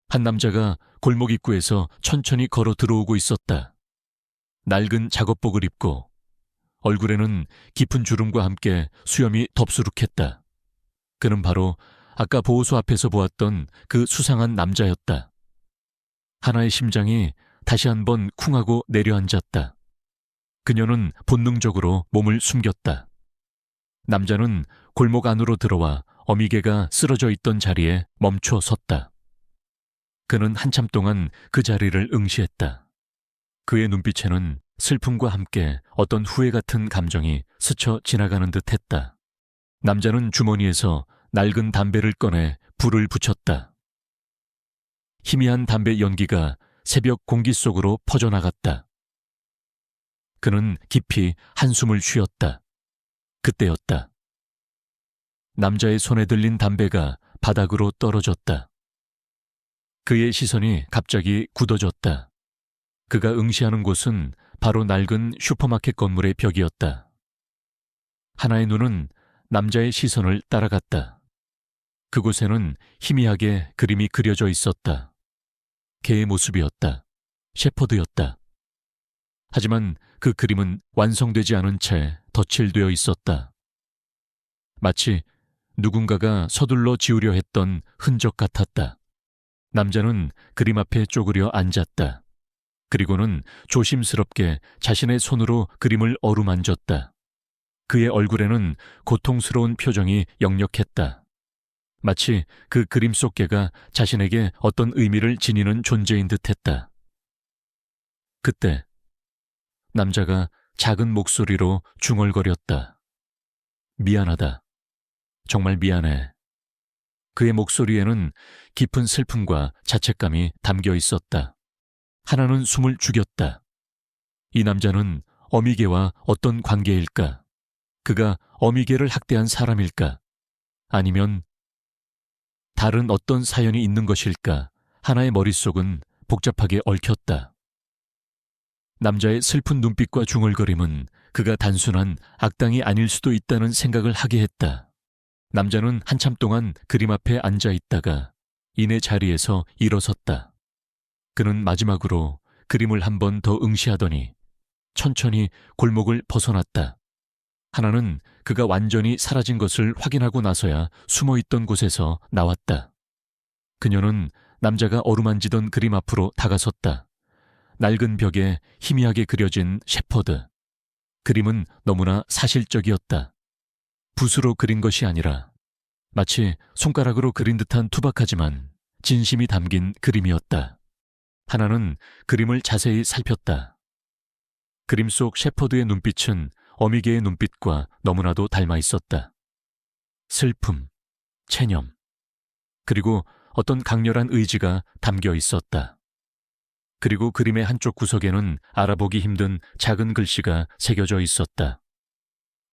한 남자가 골목 입구에서 천천히 걸어 들어오고 있었다. 낡은 작업복을 입고 얼굴에는 깊은 주름과 함께 수염이 덥수룩했다. 그는 바로 아까 보호소 앞에서 보았던 그 수상한 남자였다. 하나의 심장이 다시 한번 쿵하고 내려앉았다. 그녀는 본능적으로 몸을 숨겼다. 남자는 골목 안으로 들어와 어미개가 쓰러져 있던 자리에 멈춰 섰다. 그는 한참 동안 그 자리를 응시했다. 그의 눈빛에는 슬픔과 함께 어떤 후회 같은 감정이 스쳐 지나가는 듯 했다. 남자는 주머니에서 낡은 담배를 꺼내 불을 붙였다. 희미한 담배 연기가 새벽 공기 속으로 퍼져나갔다. 그는 깊이 한숨을 쉬었다. 그때였다. 남자의 손에 들린 담배가 바닥으로 떨어졌다. 그의 시선이 갑자기 굳어졌다. 그가 응시하는 곳은 바로 낡은 슈퍼마켓 건물의 벽이었다. 하나의 눈은 남자의 시선을 따라갔다. 그곳에는 희미하게 그림이 그려져 있었다. 개의 모습이었다. 셰퍼드였다. 하지만 그 그림은 완성되지 않은 채 덧칠되어 있었다. 마치 누군가가 서둘러 지우려 했던 흔적 같았다. 남자는 그림 앞에 쪼그려 앉았다. 그리고는 조심스럽게 자신의 손으로 그림을 어루만졌다. 그의 얼굴에는 고통스러운 표정이 역력했다. 마치 그 그림 속 개가 자신에게 어떤 의미를 지니는 존재인 듯했다. 그때 남자가 작은 목소리로 중얼거렸다. 미안하다. 정말 미안해. 그의 목소리에는 깊은 슬픔과 자책감이 담겨 있었다. 하나는 숨을 죽였다. 이 남자는 어미개와 어떤 관계일까? 그가 어미개를 학대한 사람일까? 아니면 다른 어떤 사연이 있는 것일까? 하나의 머릿속은 복잡하게 얽혔다. 남자의 슬픈 눈빛과 중얼거림은 그가 단순한 악당이 아닐 수도 있다는 생각을 하게 했다. 남자는 한참 동안 그림 앞에 앉아 있다가 이내 자리에서 일어섰다. 그는 마지막으로 그림을 한 번 더 응시하더니 천천히 골목을 벗어났다. 하나는 그가 완전히 사라진 것을 확인하고 나서야 숨어있던 곳에서 나왔다. 그녀는 남자가 어루만지던 그림 앞으로 다가섰다. 낡은 벽에 희미하게 그려진 셰퍼드. 그림은 너무나 사실적이었다. 붓으로 그린 것이 아니라 마치 손가락으로 그린 듯한 투박하지만 진심이 담긴 그림이었다. 하나는 그림을 자세히 살폈다. 그림 속 셰퍼드의 눈빛은 어미개의 눈빛과 너무나도 닮아 있었다. 슬픔, 체념, 그리고 어떤 강렬한 의지가 담겨 있었다. 그리고 그림의 한쪽 구석에는 알아보기 힘든 작은 글씨가 새겨져 있었다.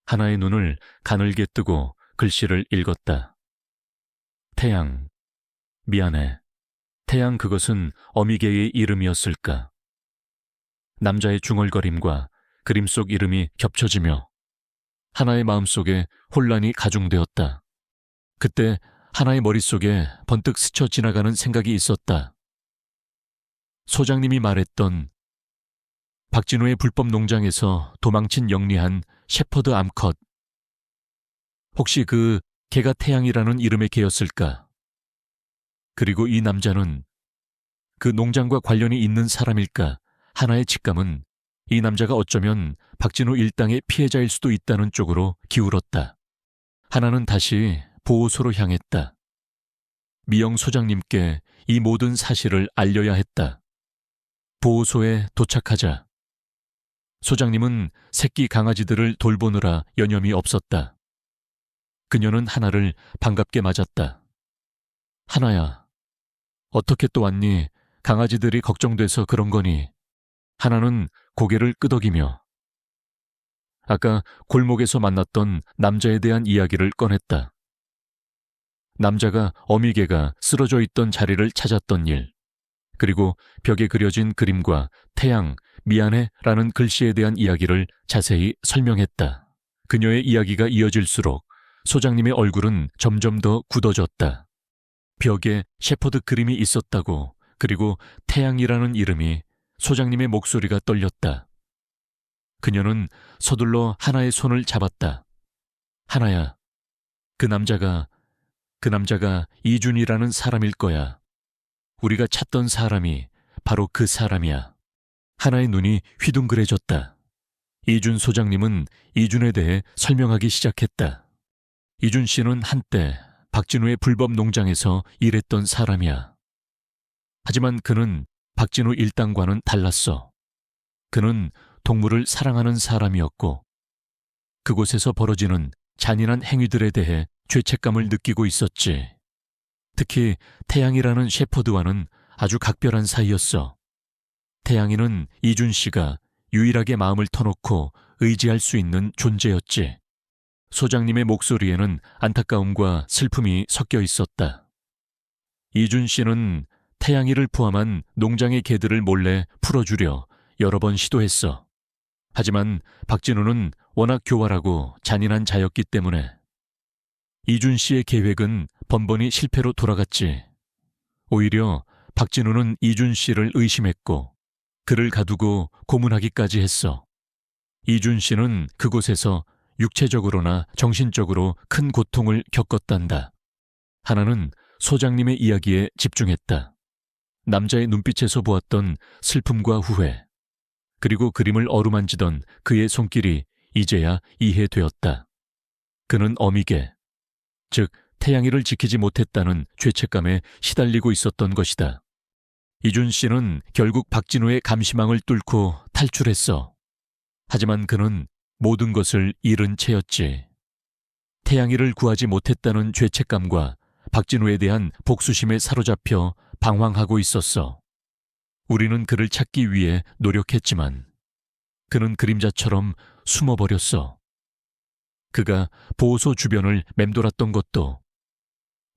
하나의 눈을 가늘게 뜨고 글씨를 읽었다. 태양, 미안해. 태양, 그것은 어미개의 이름이었을까? 남자의 중얼거림과 그림 속 이름이 겹쳐지며 하나의 마음속에 혼란이 가중되었다. 그때 하나의 머릿속에 번뜩 스쳐 지나가는 생각이 있었다. 소장님이 말했던 박진우의 불법 농장에서 도망친 영리한 셰퍼드 암컷. 혹시 그 개가 태양이라는 이름의 개였을까? 그리고 이 남자는 그 농장과 관련이 있는 사람일까? 하나의 직감은 이 남자가 어쩌면 박진우 일당의 피해자일 수도 있다는 쪽으로 기울었다. 하나는 다시 보호소로 향했다. 미영 소장님께 이 모든 사실을 알려야 했다. 보호소에 도착하자 소장님은 새끼 강아지들을 돌보느라 여념이 없었다. 그녀는 하나를 반갑게 맞았다. 하나야, 어떻게 또 왔니? 강아지들이 걱정돼서 그런 거니? 하나는 고개를 끄덕이며 아까 골목에서 만났던 남자에 대한 이야기를 꺼냈다. 남자가 어미개가 쓰러져 있던 자리를 찾았던 일, 그리고 벽에 그려진 그림과 태양, 미안해 라는 글씨에 대한 이야기를 자세히 설명했다. 그녀의 이야기가 이어질수록 소장님의 얼굴은 점점 더 굳어졌다. 벽에 셰퍼드 그림이 있었다고, 그리고 태양이라는 이름이, 소장님의 목소리가 떨렸다. 그녀는 서둘러 하나의 손을 잡았다. 하나야, 그 남자가 이준이라는 사람일 거야. 우리가 찾던 사람이 바로 그 사람이야. 하나의 눈이 휘둥그레졌다. 이준 소장님은 이준에 대해 설명하기 시작했다. 이준 씨는 한때 박진우의 불법 농장에서 일했던 사람이야. 하지만 그는 박진우 일당과는 달랐어. 그는 동물을 사랑하는 사람이었고, 그곳에서 벌어지는 잔인한 행위들에 대해 죄책감을 느끼고 있었지. 특히 태양이라는 셰퍼드와는 아주 각별한 사이였어. 태양이는 이준 씨가 유일하게 마음을 터놓고 의지할 수 있는 존재였지. 소장님의 목소리에는 안타까움과 슬픔이 섞여 있었다. 이준 씨는 태양이를 포함한 농장의 개들을 몰래 풀어주려 여러 번 시도했어. 하지만 박진우는 워낙 교활하고 잔인한 자였기 때문에 이준 씨의 계획은 번번이 실패로 돌아갔지. 오히려 박진우는 이준 씨를 의심했고 그를 가두고 고문하기까지 했어. 이준 씨는 그곳에서 육체적으로나 정신적으로 큰 고통을 겪었단다. 하나는 소장님의 이야기에 집중했다. 남자의 눈빛에서 보았던 슬픔과 후회, 그리고 그림을 어루만지던 그의 손길이 이제야 이해되었다. 그는 어미개, 즉 태양이를 지키지 못했다는 죄책감에 시달리고 있었던 것이다. 이준 씨는 결국 박진우의 감시망을 뚫고 탈출했어. 하지만 그는 모든 것을 잃은 채였지. 태양이를 구하지 못했다는 죄책감과 박진우에 대한 복수심에 사로잡혀 방황하고 있었어. 우리는 그를 찾기 위해 노력했지만 그는 그림자처럼 숨어버렸어. 그가 보호소 주변을 맴돌았던 것도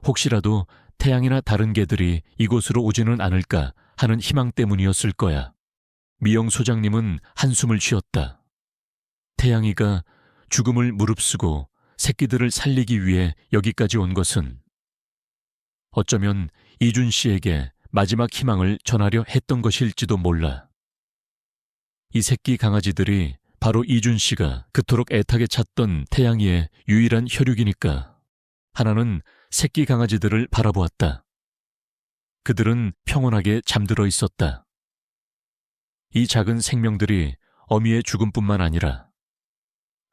혹시라도 태양이나 다른 개들이 이곳으로 오지는 않을까 하는 희망 때문이었을 거야. 미영 소장님은 한숨을 쉬었다. 태양이가 죽음을 무릅쓰고 새끼들을 살리기 위해 여기까지 온 것은 어쩌면 이준 씨에게 마지막 희망을 전하려 했던 것일지도 몰라. 이 새끼 강아지들이 바로 이준 씨가 그토록 애타게 찾던 태양이의 유일한 혈육이니까. 하나는 새끼 강아지들을 바라보았다. 그들은 평온하게 잠들어 있었다. 이 작은 생명들이 어미의 죽음뿐만 아니라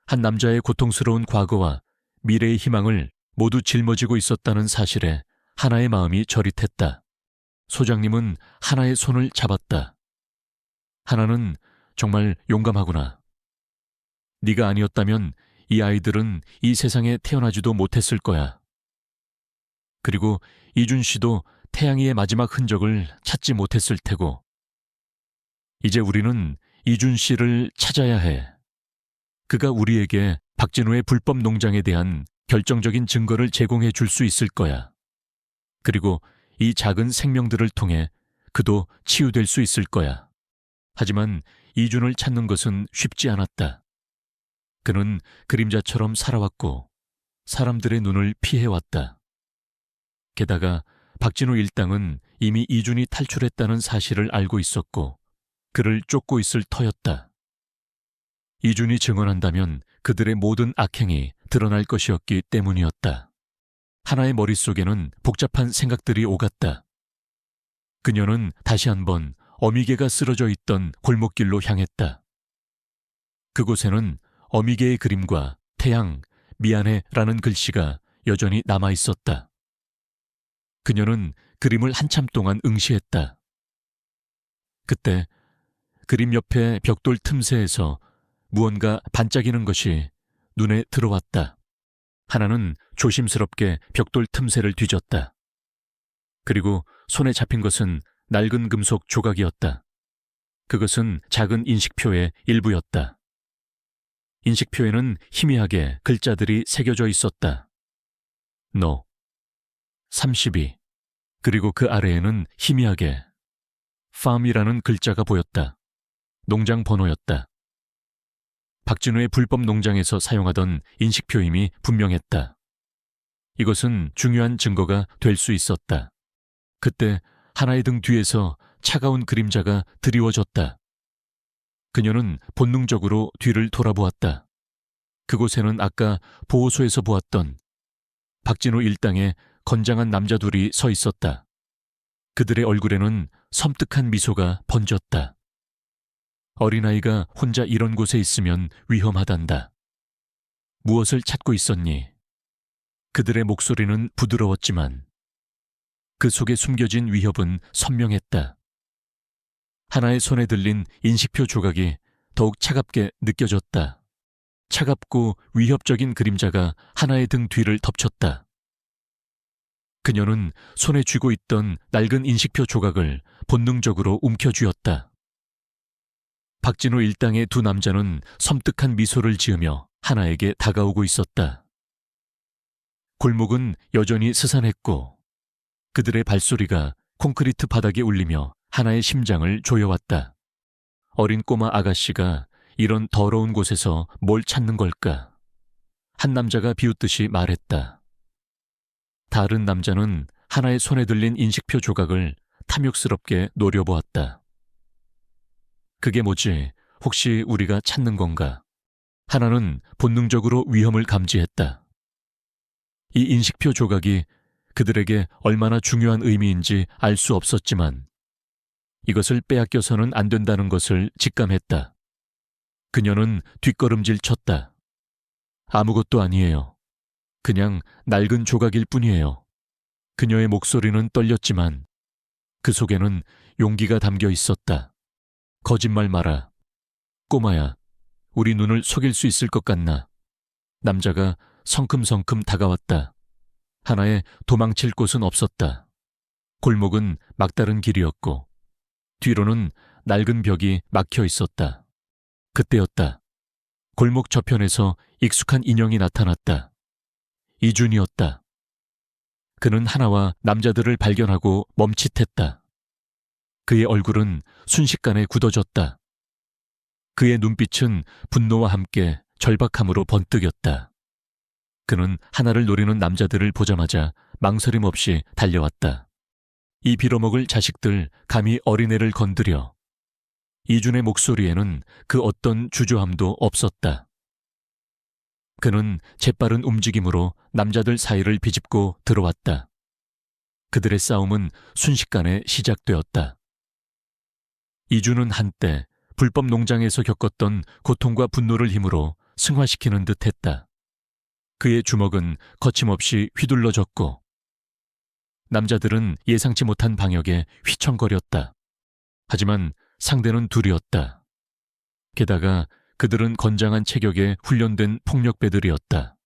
한 남자의 고통스러운 과거와 미래의 희망을 모두 짊어지고 있었다는 사실에 하나의 마음이 저릿했다. 소장님은 하나의 손을 잡았다. 하나는 정말 용감하구나. 네가 아니었다면 이 아이들은 이 세상에 태어나지도 못했을 거야. 그리고 이준 씨도 태양이의 마지막 흔적을 찾지 못했을 테고. 이제 우리는 이준 씨를 찾아야 해. 그가 우리에게 박진우의 불법 농장에 대한 결정적인 증거를 제공해 줄 수 있을 거야. 그리고 이 작은 생명들을 통해 그도 치유될 수 있을 거야. 하지만 이준을 찾는 것은 쉽지 않았다. 그는 그림자처럼 살아왔고 사람들의 눈을 피해왔다. 게다가 박진우 일당은 이미 이준이 탈출했다는 사실을 알고 있었고 그를 쫓고 있을 터였다. 이준이 증언한다면 그들의 모든 악행이 드러날 것이었기 때문이었다. 하나의 머릿속에는 복잡한 생각들이 오갔다. 그녀는 다시 한번 어미개가 쓰러져 있던 골목길로 향했다. 그곳에는 어미개의 그림과 태양, 미안해 라는 글씨가 여전히 남아있었다. 그녀는 그림을 한참 동안 응시했다. 그때 그림 옆에 벽돌 틈새에서 무언가 반짝이는 것이 눈에 들어왔다. 하나는 조심스럽게 벽돌 틈새를 뒤졌다. 그리고 손에 잡힌 것은 낡은 금속 조각이었다. 그것은 작은 인식표의 일부였다. 인식표에는 희미하게 글자들이 새겨져 있었다. 너, 32. 그리고 그 아래에는 희미하게 farm이라는 글자가 보였다. 농장 번호였다. 박진우의 불법 농장에서 사용하던 인식표임이 분명했다. 이것은 중요한 증거가 될 수 있었다. 그때 하나의 등 뒤에서 차가운 그림자가 드리워졌다. 그녀는 본능적으로 뒤를 돌아보았다. 그곳에는 아까 보호소에서 보았던 박진우 일당의 건장한 남자 둘이 서 있었다. 그들의 얼굴에는 섬뜩한 미소가 번졌다. 어린아이가 혼자 이런 곳에 있으면 위험하단다. 무엇을 찾고 있었니? 그들의 목소리는 부드러웠지만 그 속에 숨겨진 위협은 선명했다. 하나의 손에 들린 인식표 조각이 더욱 차갑게 느껴졌다. 차갑고 위협적인 그림자가 하나의 등 뒤를 덮쳤다. 그녀는 손에 쥐고 있던 낡은 인식표 조각을 본능적으로 움켜쥐었다. 박진우 일당의 두 남자는 섬뜩한 미소를 지으며 하나에게 다가오고 있었다. 골목은 여전히 스산했고 그들의 발소리가 콘크리트 바닥에 울리며 하나의 심장을 조여왔다. 어린 꼬마 아가씨가 이런 더러운 곳에서 뭘 찾는 걸까? 한 남자가 비웃듯이 말했다. 다른 남자는 하나의 손에 들린 인식표 조각을 탐욕스럽게 노려보았다. 그게 뭐지? 혹시 우리가 찾는 건가? 하나는 본능적으로 위험을 감지했다. 이 인식표 조각이 그들에게 얼마나 중요한 의미인지 알 수 없었지만 이것을 빼앗겨서는 안 된다는 것을 직감했다. 그녀는 뒷걸음질 쳤다. 아무것도 아니에요. 그냥 낡은 조각일 뿐이에요. 그녀의 목소리는 떨렸지만 그 속에는 용기가 담겨 있었다. 거짓말 마라. 꼬마야, 우리 눈을 속일 수 있을 것 같나? 남자가 성큼성큼 다가왔다. 하나에 도망칠 곳은 없었다. 골목은 막다른 길이었고 뒤로는 낡은 벽이 막혀 있었다. 그때였다. 골목 저편에서 익숙한 인형이 나타났다. 이준이었다. 그는 하나와 남자들을 발견하고 멈칫했다. 그의 얼굴은 순식간에 굳어졌다. 그의 눈빛은 분노와 함께 절박함으로 번뜩였다. 그는 하나를 노리는 남자들을 보자마자 망설임 없이 달려왔다. 이 빌어먹을 자식들 감히 어린애를 건드려. 이준의 목소리에는 그 어떤 주저함도 없었다. 그는 재빠른 움직임으로 남자들 사이를 비집고 들어왔다. 그들의 싸움은 순식간에 시작되었다. 이준은 한때 불법 농장에서 겪었던 고통과 분노를 힘으로 승화시키는 듯 했다. 그의 주먹은 거침없이 휘둘러졌고 남자들은 예상치 못한 방역에 휘청거렸다. 하지만 상대는 둘이었다. 게다가 그들은 건장한 체격에 훈련된 폭력배들이었다.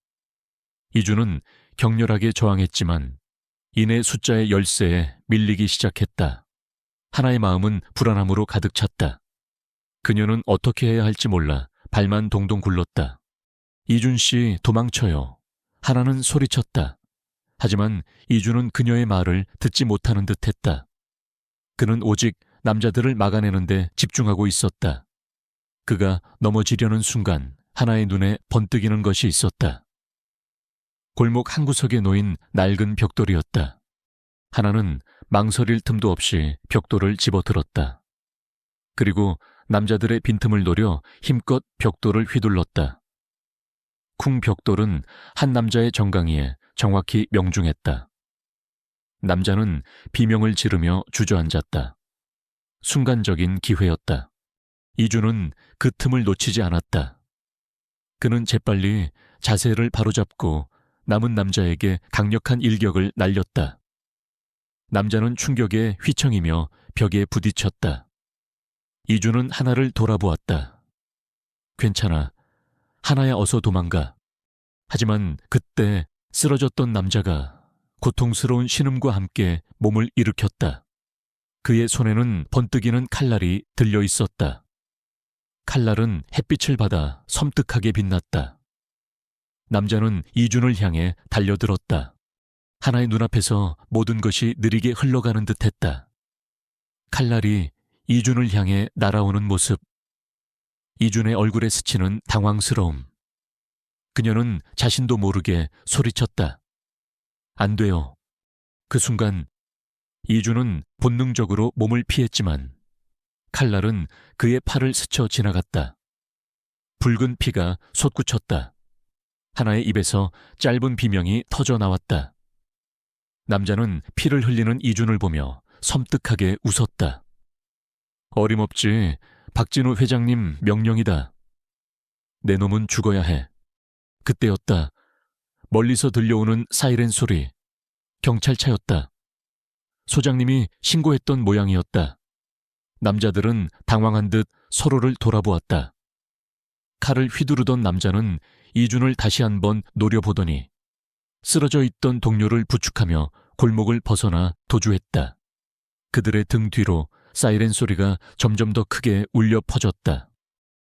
이준은 격렬하게 저항했지만 이내 숫자의 열세에 밀리기 시작했다. 하나의 마음은 불안함으로 가득 찼다. 그녀는 어떻게 해야 할지 몰라 발만 동동 굴렀다. 이준 씨, 도망쳐요. 하나는 소리쳤다. 하지만 이준은 그녀의 말을 듣지 못하는 듯했다. 그는 오직 남자들을 막아내는데 집중하고 있었다. 그가 넘어지려는 순간 하나의 눈에 번뜩이는 것이 있었다. 골목 한 구석에 놓인 낡은 벽돌이었다. 하나는 망설일 틈도 없이 벽돌을 집어들었다. 그리고 남자들의 빈틈을 노려 힘껏 벽돌을 휘둘렀다. 쿵 벽돌은 한 남자의 정강이에 정확히 명중했다. 남자는 비명을 지르며 주저앉았다. 순간적인 기회였다. 이준은 그 틈을 놓치지 않았다. 그는 재빨리 자세를 바로잡고 남은 남자에게 강력한 일격을 날렸다. 남자는 충격에 휘청이며 벽에 부딪혔다. 이준은 하나를 돌아보았다. 괜찮아. 하나야, 어서 도망가. 하지만 그때 쓰러졌던 남자가 고통스러운 신음과 함께 몸을 일으켰다. 그의 손에는 번뜩이는 칼날이 들려 있었다. 칼날은 햇빛을 받아 섬뜩하게 빛났다. 남자는 이준을 향해 달려들었다. 하나의 눈앞에서 모든 것이 느리게 흘러가는 듯했다. 칼날이 이준을 향해 날아오는 모습. 이준의 얼굴에 스치는 당황스러움. 그녀는 자신도 모르게 소리쳤다. 안 돼요. 그 순간 이준은 본능적으로 몸을 피했지만 칼날은 그의 팔을 스쳐 지나갔다. 붉은 피가 솟구쳤다. 하나의 입에서 짧은 비명이 터져 나왔다. 남자는 피를 흘리는 이준을 보며 섬뜩하게 웃었다. 어림없지. 박진우 회장님 명령이다. 내 놈은 죽어야 해. 그때였다. 멀리서 들려오는 사이렌 소리. 경찰차였다. 소장님이 신고했던 모양이었다. 남자들은 당황한 듯 서로를 돌아보았다. 칼을 휘두르던 남자는 이준을 다시 한번 노려보더니 쓰러져 있던 동료를 부축하며 골목을 벗어나 도주했다. 그들의 등 뒤로 사이렌 소리가 점점 더 크게 울려 퍼졌다.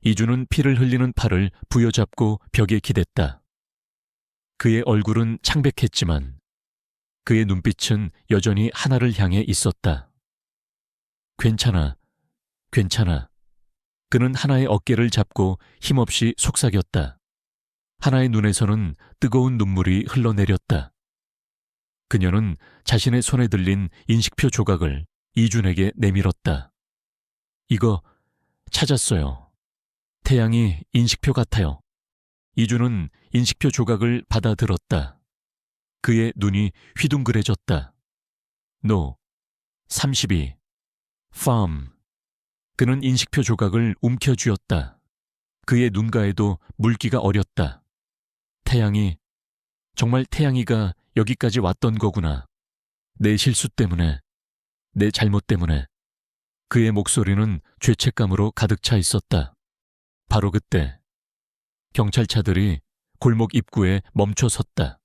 이준은 피를 흘리는 팔을 부여잡고 벽에 기댔다. 그의 얼굴은 창백했지만 그의 눈빛은 여전히 하나를 향해 있었다. 괜찮아, 괜찮아. 그는 하나의 어깨를 잡고 힘없이 속삭였다. 하나의 눈에서는 뜨거운 눈물이 흘러내렸다. 그녀는 자신의 손에 들린 인식표 조각을 이준에게 내밀었다. 이거 찾았어요. 태양이 인식표 같아요. 이준은 인식표 조각을 받아들었다. 그의 눈이 휘둥그레졌다. No. 32. Farm. 그는 인식표 조각을 움켜쥐었다. 그의 눈가에도 물기가 어렸다. 태양이, 정말 태양이가 여기까지 왔던 거구나. 내 실수 때문에, 내 잘못 때문에. 그의 목소리는 죄책감으로 가득 차 있었다. 바로 그때 경찰차들이 골목 입구에 멈춰 섰다.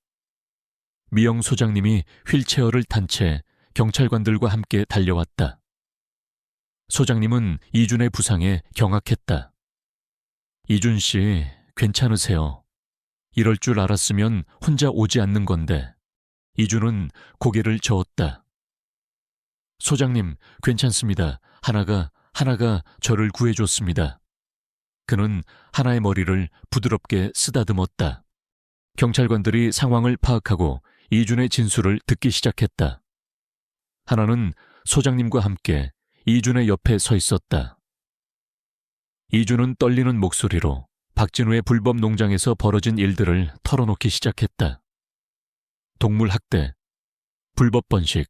미영 소장님이 휠체어를 탄 채 경찰관들과 함께 달려왔다. 소장님은 이준의 부상에 경악했다. 이준 씨, 괜찮으세요? 이럴 줄 알았으면 혼자 오지 않는 건데. 이준은 고개를 저었다. 소장님, 괜찮습니다. 하나가 저를 구해줬습니다. 그는 하나의 머리를 부드럽게 쓰다듬었다. 경찰관들이 상황을 파악하고 이준의 진술을 듣기 시작했다. 하나는 소장님과 함께 이준의 옆에 서 있었다. 이준은 떨리는 목소리로 박진우의 불법 농장에서 벌어진 일들을 털어놓기 시작했다. 동물 학대, 불법 번식,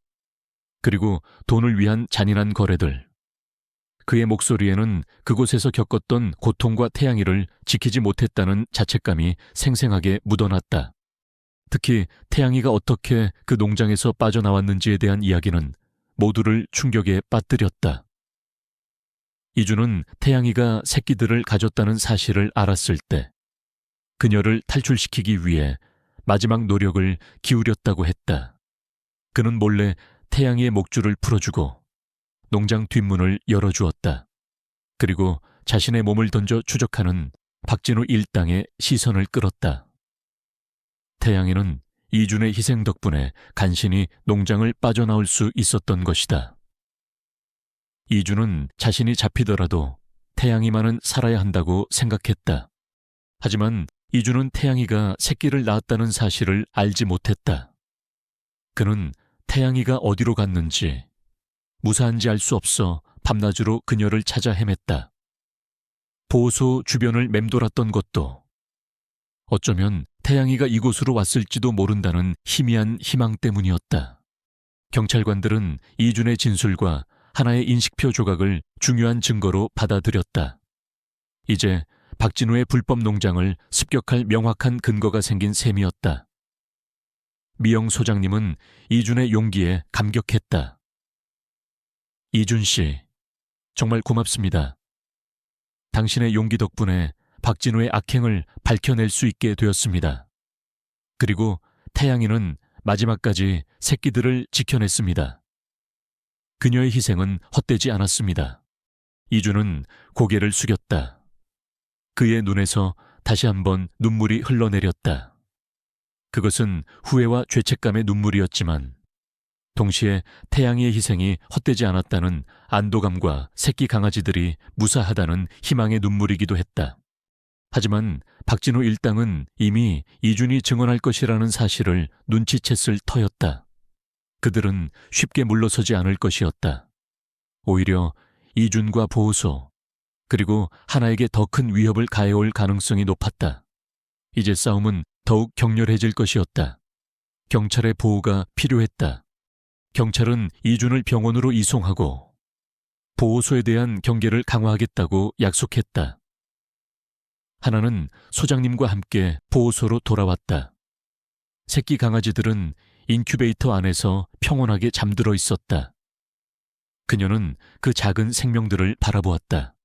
그리고 돈을 위한 잔인한 거래들. 그의 목소리에는 그곳에서 겪었던 고통과 태양이를 지키지 못했다는 자책감이 생생하게 묻어났다. 특히 태양이가 어떻게 그 농장에서 빠져나왔는지에 대한 이야기는 모두를 충격에 빠뜨렸다. 이준은 태양이가 새끼들을 가졌다는 사실을 알았을 때 그녀를 탈출시키기 위해 마지막 노력을 기울였다고 했다. 그는 몰래 태양이의 목줄을 풀어주고 농장 뒷문을 열어주었다. 그리고 자신의 몸을 던져 추적하는 박진우 일당의 시선을 끌었다. 태양이는 이준의 희생 덕분에 간신히 농장을 빠져나올 수 있었던 것이다. 이준은 자신이 잡히더라도 태양이만은 살아야 한다고 생각했다. 하지만 이준은 태양이가 새끼를 낳았다는 사실을 알지 못했다. 그는 태양이가 어디로 갔는지, 무사한지 알 수 없어 밤낮으로 그녀를 찾아 헤맸다. 보호소 주변을 맴돌았던 것도 어쩌면 태양이가 이곳으로 왔을지도 모른다는 희미한 희망 때문이었다. 경찰관들은 이준의 진술과 하나의 인식표 조각을 중요한 증거로 받아들였다. 이제 박진우의 불법 농장을 습격할 명확한 근거가 생긴 셈이었다. 미영 소장님은 이준의 용기에 감격했다. 이준 씨, 정말 고맙습니다. 당신의 용기 덕분에 박진우의 악행을 밝혀낼 수 있게 되었습니다. 그리고 태양이는 마지막까지 새끼들을 지켜냈습니다. 그녀의 희생은 헛되지 않았습니다. 이준은 고개를 숙였다. 그의 눈에서 다시 한번 눈물이 흘러내렸다. 그것은 후회와 죄책감의 눈물이었지만 동시에 태양이의 희생이 헛되지 않았다는 안도감과 새끼 강아지들이 무사하다는 희망의 눈물이기도 했다. 하지만 박진우 일당은 이미 이준이 증언할 것이라는 사실을 눈치챘을 터였다. 그들은 쉽게 물러서지 않을 것이었다. 오히려 이준과 보호소, 그리고 하나에게 더 큰 위협을 가해올 가능성이 높았다. 이제 싸움은 더욱 격렬해질 것이었다. 경찰의 보호가 필요했다. 경찰은 이준을 병원으로 이송하고 보호소에 대한 경계를 강화하겠다고 약속했다. 하나는 소장님과 함께 보호소로 돌아왔다. 새끼 강아지들은 인큐베이터 안에서 평온하게 잠들어 있었다. 그녀는 그 작은 생명들을 바라보았다.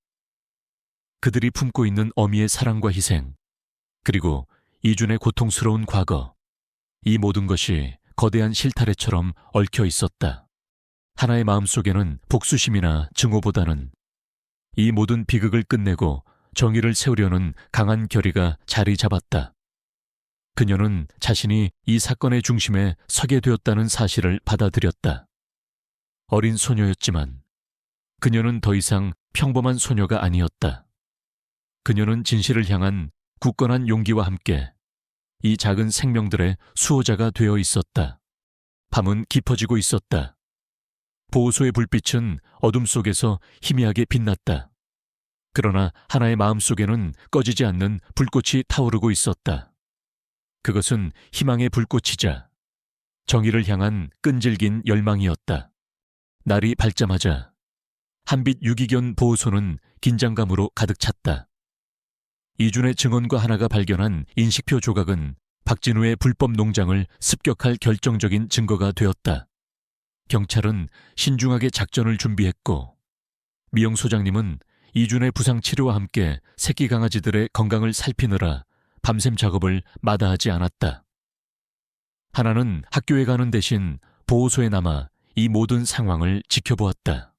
그들이 품고 있는 어미의 사랑과 희생, 그리고 이준의 고통스러운 과거, 이 모든 것이 거대한 실타래처럼 얽혀 있었다. 하나의 마음속에는 복수심이나 증오보다는 이 모든 비극을 끝내고 정의를 세우려는 강한 결의가 자리 잡았다. 그녀는 자신이 이 사건의 중심에 서게 되었다는 사실을 받아들였다. 어린 소녀였지만 그녀는 더 이상 평범한 소녀가 아니었다. 그녀는 진실을 향한 굳건한 용기와 함께 이 작은 생명들의 수호자가 되어 있었다. 밤은 깊어지고 있었다. 보호소의 불빛은 어둠 속에서 희미하게 빛났다. 그러나 하나의 마음속에는 꺼지지 않는 불꽃이 타오르고 있었다. 그것은 희망의 불꽃이자 정의를 향한 끈질긴 열망이었다. 날이 밝자마자 한빛 유기견 보호소는 긴장감으로 가득 찼다. 이준의 증언과 하나가 발견한 인식표 조각은 박진우의 불법 농장을 습격할 결정적인 증거가 되었다. 경찰은 신중하게 작전을 준비했고 미영 소장님은 이준의 부상 치료와 함께 새끼 강아지들의 건강을 살피느라 밤샘 작업을 마다하지 않았다. 하나는 학교에 가는 대신 보호소에 남아 이 모든 상황을 지켜보았다.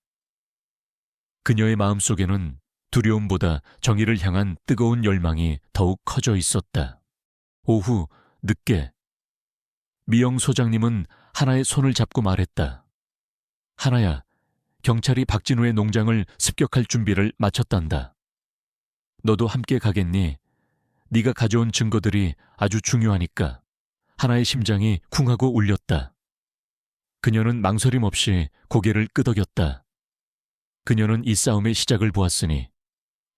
그녀의 마음속에는 두려움보다 정의를 향한 뜨거운 열망이 더욱 커져 있었다. 오후 늦게 미영 소장님은 하나의 손을 잡고 말했다. 하나야, 경찰이 박진우의 농장을 습격할 준비를 마쳤단다. 너도 함께 가겠니? 네가 가져온 증거들이 아주 중요하니까. 하나의 심장이 쿵하고 울렸다. 그녀는 망설임 없이 고개를 끄덕였다. 그녀는 이 싸움의 시작을 보았으니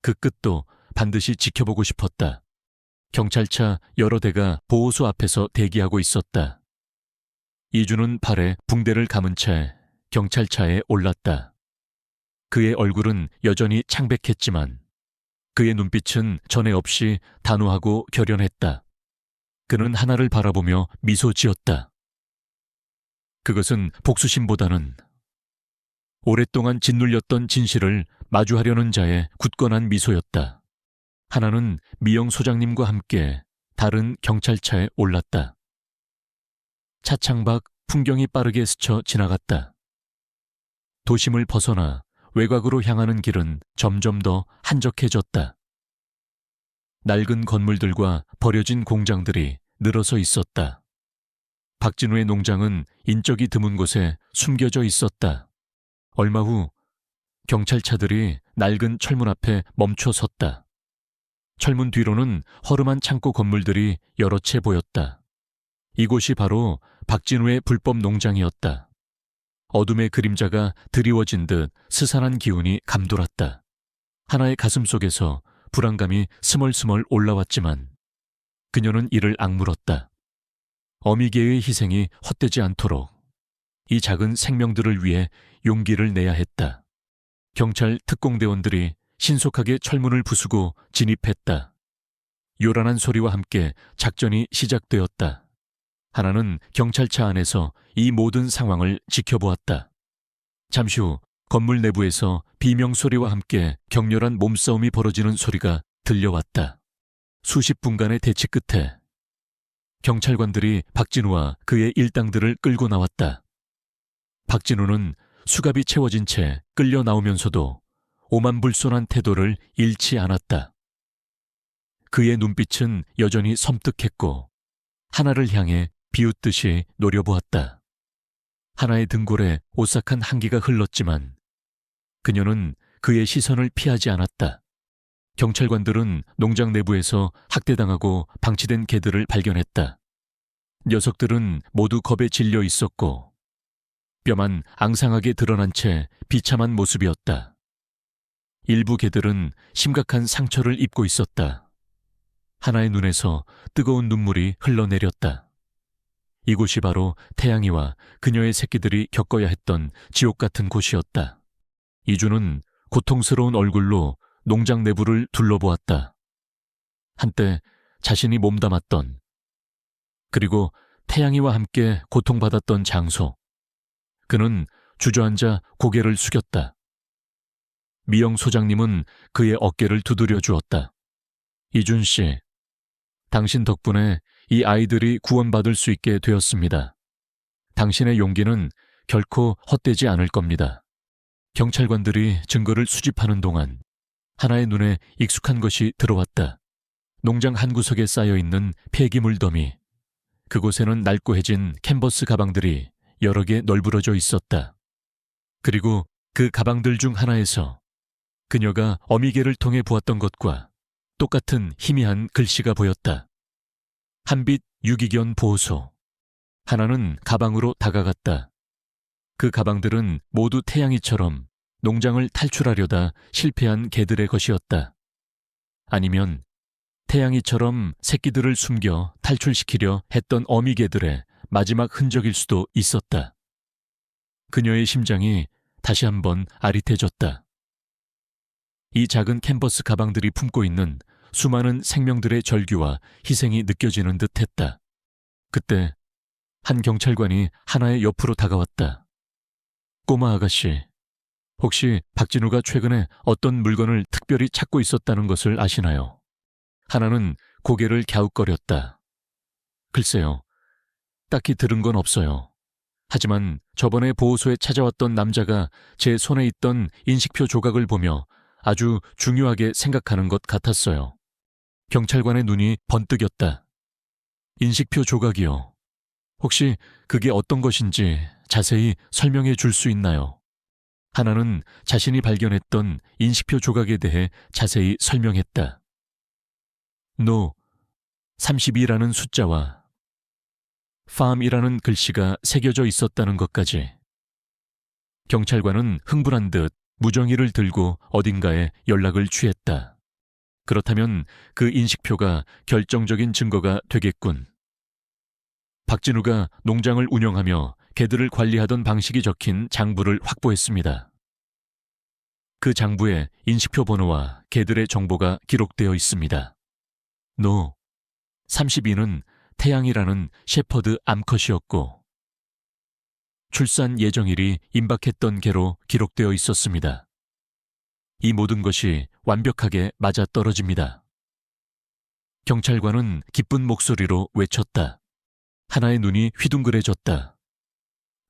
그 끝도 반드시 지켜보고 싶었다. 경찰차 여러 대가 보호소 앞에서 대기하고 있었다. 이준은 발에 붕대를 감은 채 경찰차에 올랐다. 그의 얼굴은 여전히 창백했지만 그의 눈빛은 전에 없이 단호하고 결연했다. 그는 하나를 바라보며 미소 지었다. 그것은 복수심보다는 오랫동안 짓눌렸던 진실을 마주하려는 자의 굳건한 미소였다. 하나는 미영 소장님과 함께 다른 경찰차에 올랐다. 차창밖 풍경이 빠르게 스쳐 지나갔다. 도심을 벗어나 외곽으로 향하는 길은 점점 더 한적해졌다. 낡은 건물들과 버려진 공장들이 늘어서 있었다. 박진우의 농장은 인적이 드문 곳에 숨겨져 있었다. 얼마 후 경찰차들이 낡은 철문 앞에 멈춰 섰다. 철문 뒤로는 허름한 창고 건물들이 여러 채 보였다. 이곳이 바로 박진우의 불법 농장이었다. 어둠의 그림자가 드리워진 듯 스산한 기운이 감돌았다. 하나의 가슴 속에서 불안감이 스멀스멀 올라왔지만 그녀는 이를 악물었다. 어미개의 희생이 헛되지 않도록 이 작은 생명들을 위해 용기를 내야 했다. 경찰 특공대원들이 신속하게 철문을 부수고 진입했다. 요란한 소리와 함께 작전이 시작되었다. 하나는 경찰차 안에서 이 모든 상황을 지켜보았다. 잠시 후 건물 내부에서 비명소리와 함께 격렬한 몸싸움이 벌어지는 소리가 들려왔다. 수십 분간의 대치 끝에 경찰관들이 박진우와 그의 일당들을 끌고 나왔다. 박진우는 수갑이 채워진 채 끌려 나오면서도 오만불손한 태도를 잃지 않았다. 그의 눈빛은 여전히 섬뜩했고 하나를 향해 비웃듯이 노려보았다. 하나의 등골에 오싹한 한기가 흘렀지만 그녀는 그의 시선을 피하지 않았다. 경찰관들은 농장 내부에서 학대당하고 방치된 개들을 발견했다. 녀석들은 모두 겁에 질려 있었고 뼈만 앙상하게 드러난 채 비참한 모습이었다. 일부 개들은 심각한 상처를 입고 있었다. 하나의 눈에서 뜨거운 눈물이 흘러내렸다. 이곳이 바로 태양이와 그녀의 새끼들이 겪어야 했던 지옥 같은 곳이었다. 이주는 고통스러운 얼굴로 농장 내부를 둘러보았다. 한때 자신이 몸담았던, 그리고 태양이와 함께 고통받았던 장소. 그는 주저앉아 고개를 숙였다. 미영 소장님은 그의 어깨를 두드려 주었다. 이준 씨, 당신 덕분에 이 아이들이 구원받을 수 있게 되었습니다. 당신의 용기는 결코 헛되지 않을 겁니다. 경찰관들이 증거를 수집하는 동안 하나의 눈에 익숙한 것이 들어왔다. 농장 한 구석에 쌓여있는 폐기물 더미. 그곳에는 낡고해진 캔버스 가방들이 여러 개 널브러져 있었다. 그리고 그 가방들 중 하나에서 그녀가 어미개를 통해 보았던 것과 똑같은 희미한 글씨가 보였다. 한빛 유기견 보호소. 하나는 가방으로 다가갔다. 그 가방들은 모두 태양이처럼 농장을 탈출하려다 실패한 개들의 것이었다. 아니면 태양이처럼 새끼들을 숨겨 탈출시키려 했던 어미개들의 마지막 흔적일 수도 있었다. 그녀의 심장이 다시 한번 아릿해졌다. 이 작은 캔버스 가방들이 품고 있는 수많은 생명들의 절규와 희생이 느껴지는 듯했다. 그때 한 경찰관이 하나의 옆으로 다가왔다. 꼬마 아가씨, 혹시 박진우가 최근에 어떤 물건을 특별히 찾고 있었다는 것을 아시나요? 하나는 고개를 갸웃거렸다. 글쎄요, 딱히 들은 건 없어요. 하지만 저번에 보호소에 찾아왔던 남자가 제 손에 있던 인식표 조각을 보며 아주 중요하게 생각하는 것 같았어요. 경찰관의 눈이 번뜩였다. 인식표 조각이요. 혹시 그게 어떤 것인지 자세히 설명해 줄 수 있나요? 하나는 자신이 발견했던 인식표 조각에 대해 자세히 설명했다. 노 32라는 숫자와 farm이라는 글씨가 새겨져 있었다는 것까지. 경찰관은 흥분한 듯 무정이를 들고 어딘가에 연락을 취했다. 그렇다면 그 인식표가 결정적인 증거가 되겠군. 박진우가 농장을 운영하며 개들을 관리하던 방식이 적힌 장부를 확보했습니다. 그 장부에 인식표 번호와 개들의 정보가 기록되어 있습니다. 노 32는 태양이라는 shepherd 암컷이었고 출산 예정일이 임박했던 개로 기록되어 있었습니다. 이 모든 것이 완벽하게 맞아떨어집니다. 경찰관은 기쁜 목소리로 외쳤다. 하나의 눈이 휘둥그레졌다.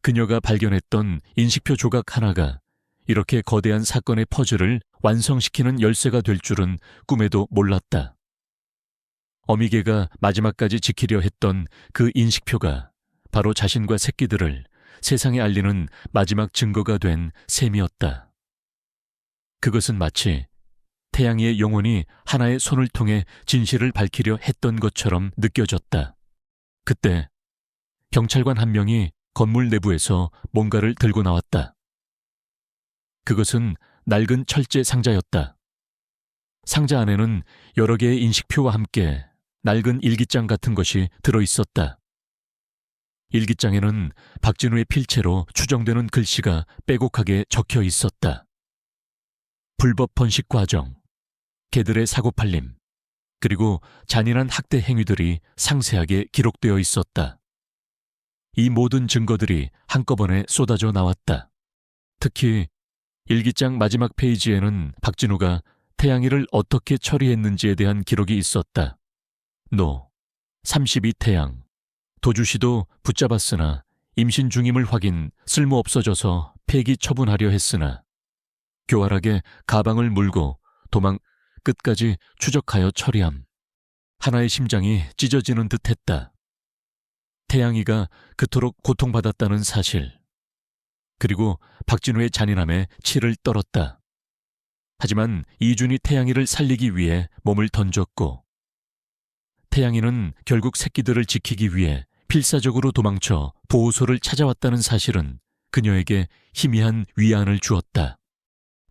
그녀가 발견했던 인식표 조각 하나가 이렇게 거대한 사건의 퍼즐을 완성시키는 열쇠가 될 줄은 꿈에도 몰랐다. 어미개가 마지막까지 지키려 했던 그 인식표가 바로 자신과 새끼들을 세상에 알리는 마지막 증거가 된 셈이었다. 그것은 마치 태양이의 영혼이 하나의 손을 통해 진실을 밝히려 했던 것처럼 느껴졌다. 그때 경찰관 한 명이 건물 내부에서 뭔가를 들고 나왔다. 그것은 낡은 철제 상자였다. 상자 안에는 여러 개의 인식표와 함께 낡은 일기장 같은 것이 들어있었다. 일기장에는 박진우의 필체로 추정되는 글씨가 빼곡하게 적혀 있었다. 불법 번식 과정, 개들의 사고팔림, 그리고 잔인한 학대 행위들이 상세하게 기록되어 있었다. 이 모든 증거들이 한꺼번에 쏟아져 나왔다. 특히 일기장 마지막 페이지에는 박진우가 태양이를 어떻게 처리했는지에 대한 기록이 있었다. 노 32태양 도주시도 붙잡았으나 임신 중임을 확인 쓸모없어져서 폐기 처분하려 했으나 교활하게 가방을 물고 도망 끝까지 추적하여 처리함. 하나의 심장이 찢어지는 듯했다. 태양이가 그토록 고통받았다는 사실, 그리고 박진우의 잔인함에 치를 떨었다. 하지만 이준이 태양이를 살리기 위해 몸을 던졌고 태양이는 결국 새끼들을 지키기 위해 필사적으로 도망쳐 보호소를 찾아왔다는 사실은 그녀에게 희미한 위안을 주었다.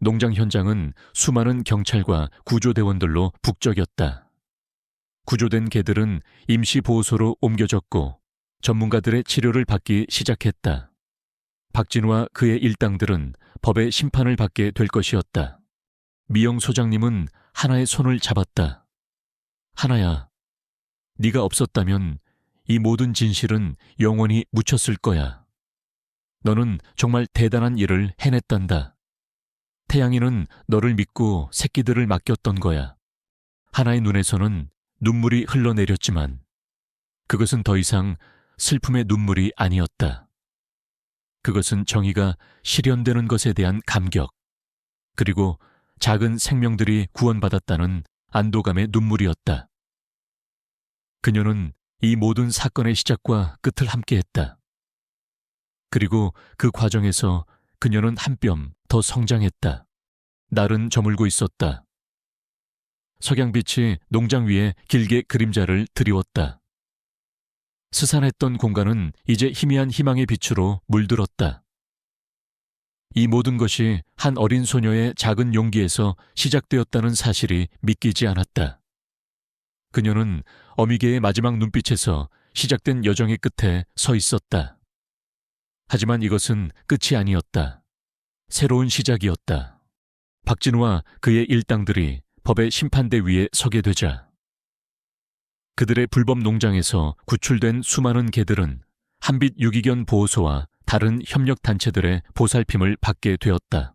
농장 현장은 수많은 경찰과 구조대원들로 북적였다. 구조된 개들은 임시보호소로 옮겨졌고 전문가들의 치료를 받기 시작했다. 박진우와 그의 일당들은 법의 심판을 받게 될 것이었다. 미영 소장님은 하나의 손을 잡았다. 하나야, 네가 없었다면 이 모든 진실은 영원히 묻혔을 거야. 너는 정말 대단한 일을 해냈단다. 태양이는 너를 믿고 새끼들을 맡겼던 거야. 하나의 눈에서는 눈물이 흘러내렸지만 그것은 더 이상 슬픔의 눈물이 아니었다. 그것은 정의가 실현되는 것에 대한 감격, 그리고 작은 생명들이 구원받았다는 안도감의 눈물이었다. 그녀는 이 모든 사건의 시작과 끝을 함께했다. 그리고 그 과정에서 그녀는 한 뼘 더 성장했다. 날은 저물고 있었다. 석양빛이 농장 위에 길게 그림자를 드리웠다. 스산했던 공간은 이제 희미한 희망의 빛으로 물들었다. 이 모든 것이 한 어린 소녀의 작은 용기에서 시작되었다는 사실이 믿기지 않았다. 그녀는 어미개의 마지막 눈빛에서 시작된 여정의 끝에 서 있었다. 하지만 이것은 끝이 아니었다. 새로운 시작이었다. 박진우와 그의 일당들이 법의 심판대 위에 서게 되자 그들의 불법 농장에서 구출된 수많은 개들은 한빛 유기견 보호소와 다른 협력단체들의 보살핌을 받게 되었다.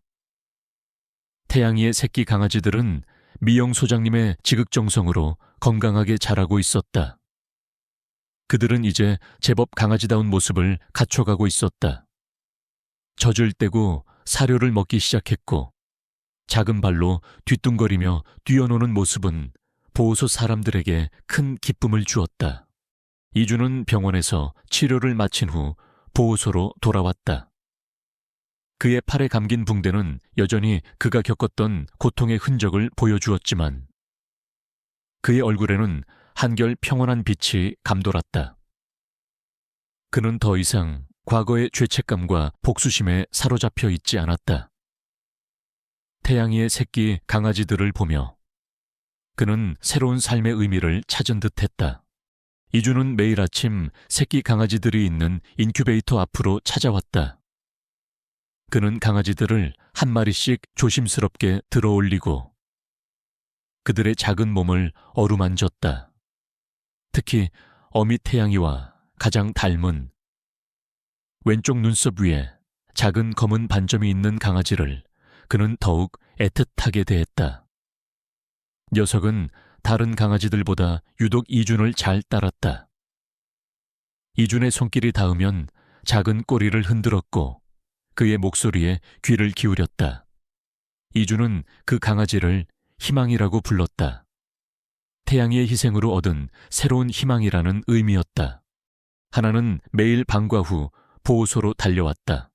태양이의 새끼 강아지들은 미영 소장님의 지극정성으로 건강하게 자라고 있었다. 그들은 이제 제법 강아지다운 모습을 갖춰가고 있었다. 젖을 떼고 사료를 먹기 시작했고 작은 발로 뒤뚱거리며 뛰어노는 모습은 보호소 사람들에게 큰 기쁨을 주었다. 이주는 병원에서 치료를 마친 후 보호소로 돌아왔다. 그의 팔에 감긴 붕대는 여전히 그가 겪었던 고통의 흔적을 보여주었지만 그의 얼굴에는 한결 평온한 빛이 감돌았다. 그는 더 이상 과거의 죄책감과 복수심에 사로잡혀 있지 않았다. 태양이의 새끼 강아지들을 보며 그는 새로운 삶의 의미를 찾은 듯했다. 이주는 매일 아침 새끼 강아지들이 있는 인큐베이터 앞으로 찾아왔다. 그는 강아지들을 한 마리씩 조심스럽게 들어올리고 그들의 작은 몸을 어루만졌다. 특히 어미 태양이와 가장 닮은 왼쪽 눈썹 위에 작은 검은 반점이 있는 강아지를 그는 더욱 애틋하게 대했다. 녀석은 다른 강아지들보다 유독 이준을 잘 따랐다. 이준의 손길이 닿으면 작은 꼬리를 흔들었고 그의 목소리에 귀를 기울였다. 이준은 그 강아지를 희망이라고 불렀다. 태양이의 희생으로 얻은 새로운 희망이라는 의미였다. 하나는 매일 방과 후 보호소로 달려왔다.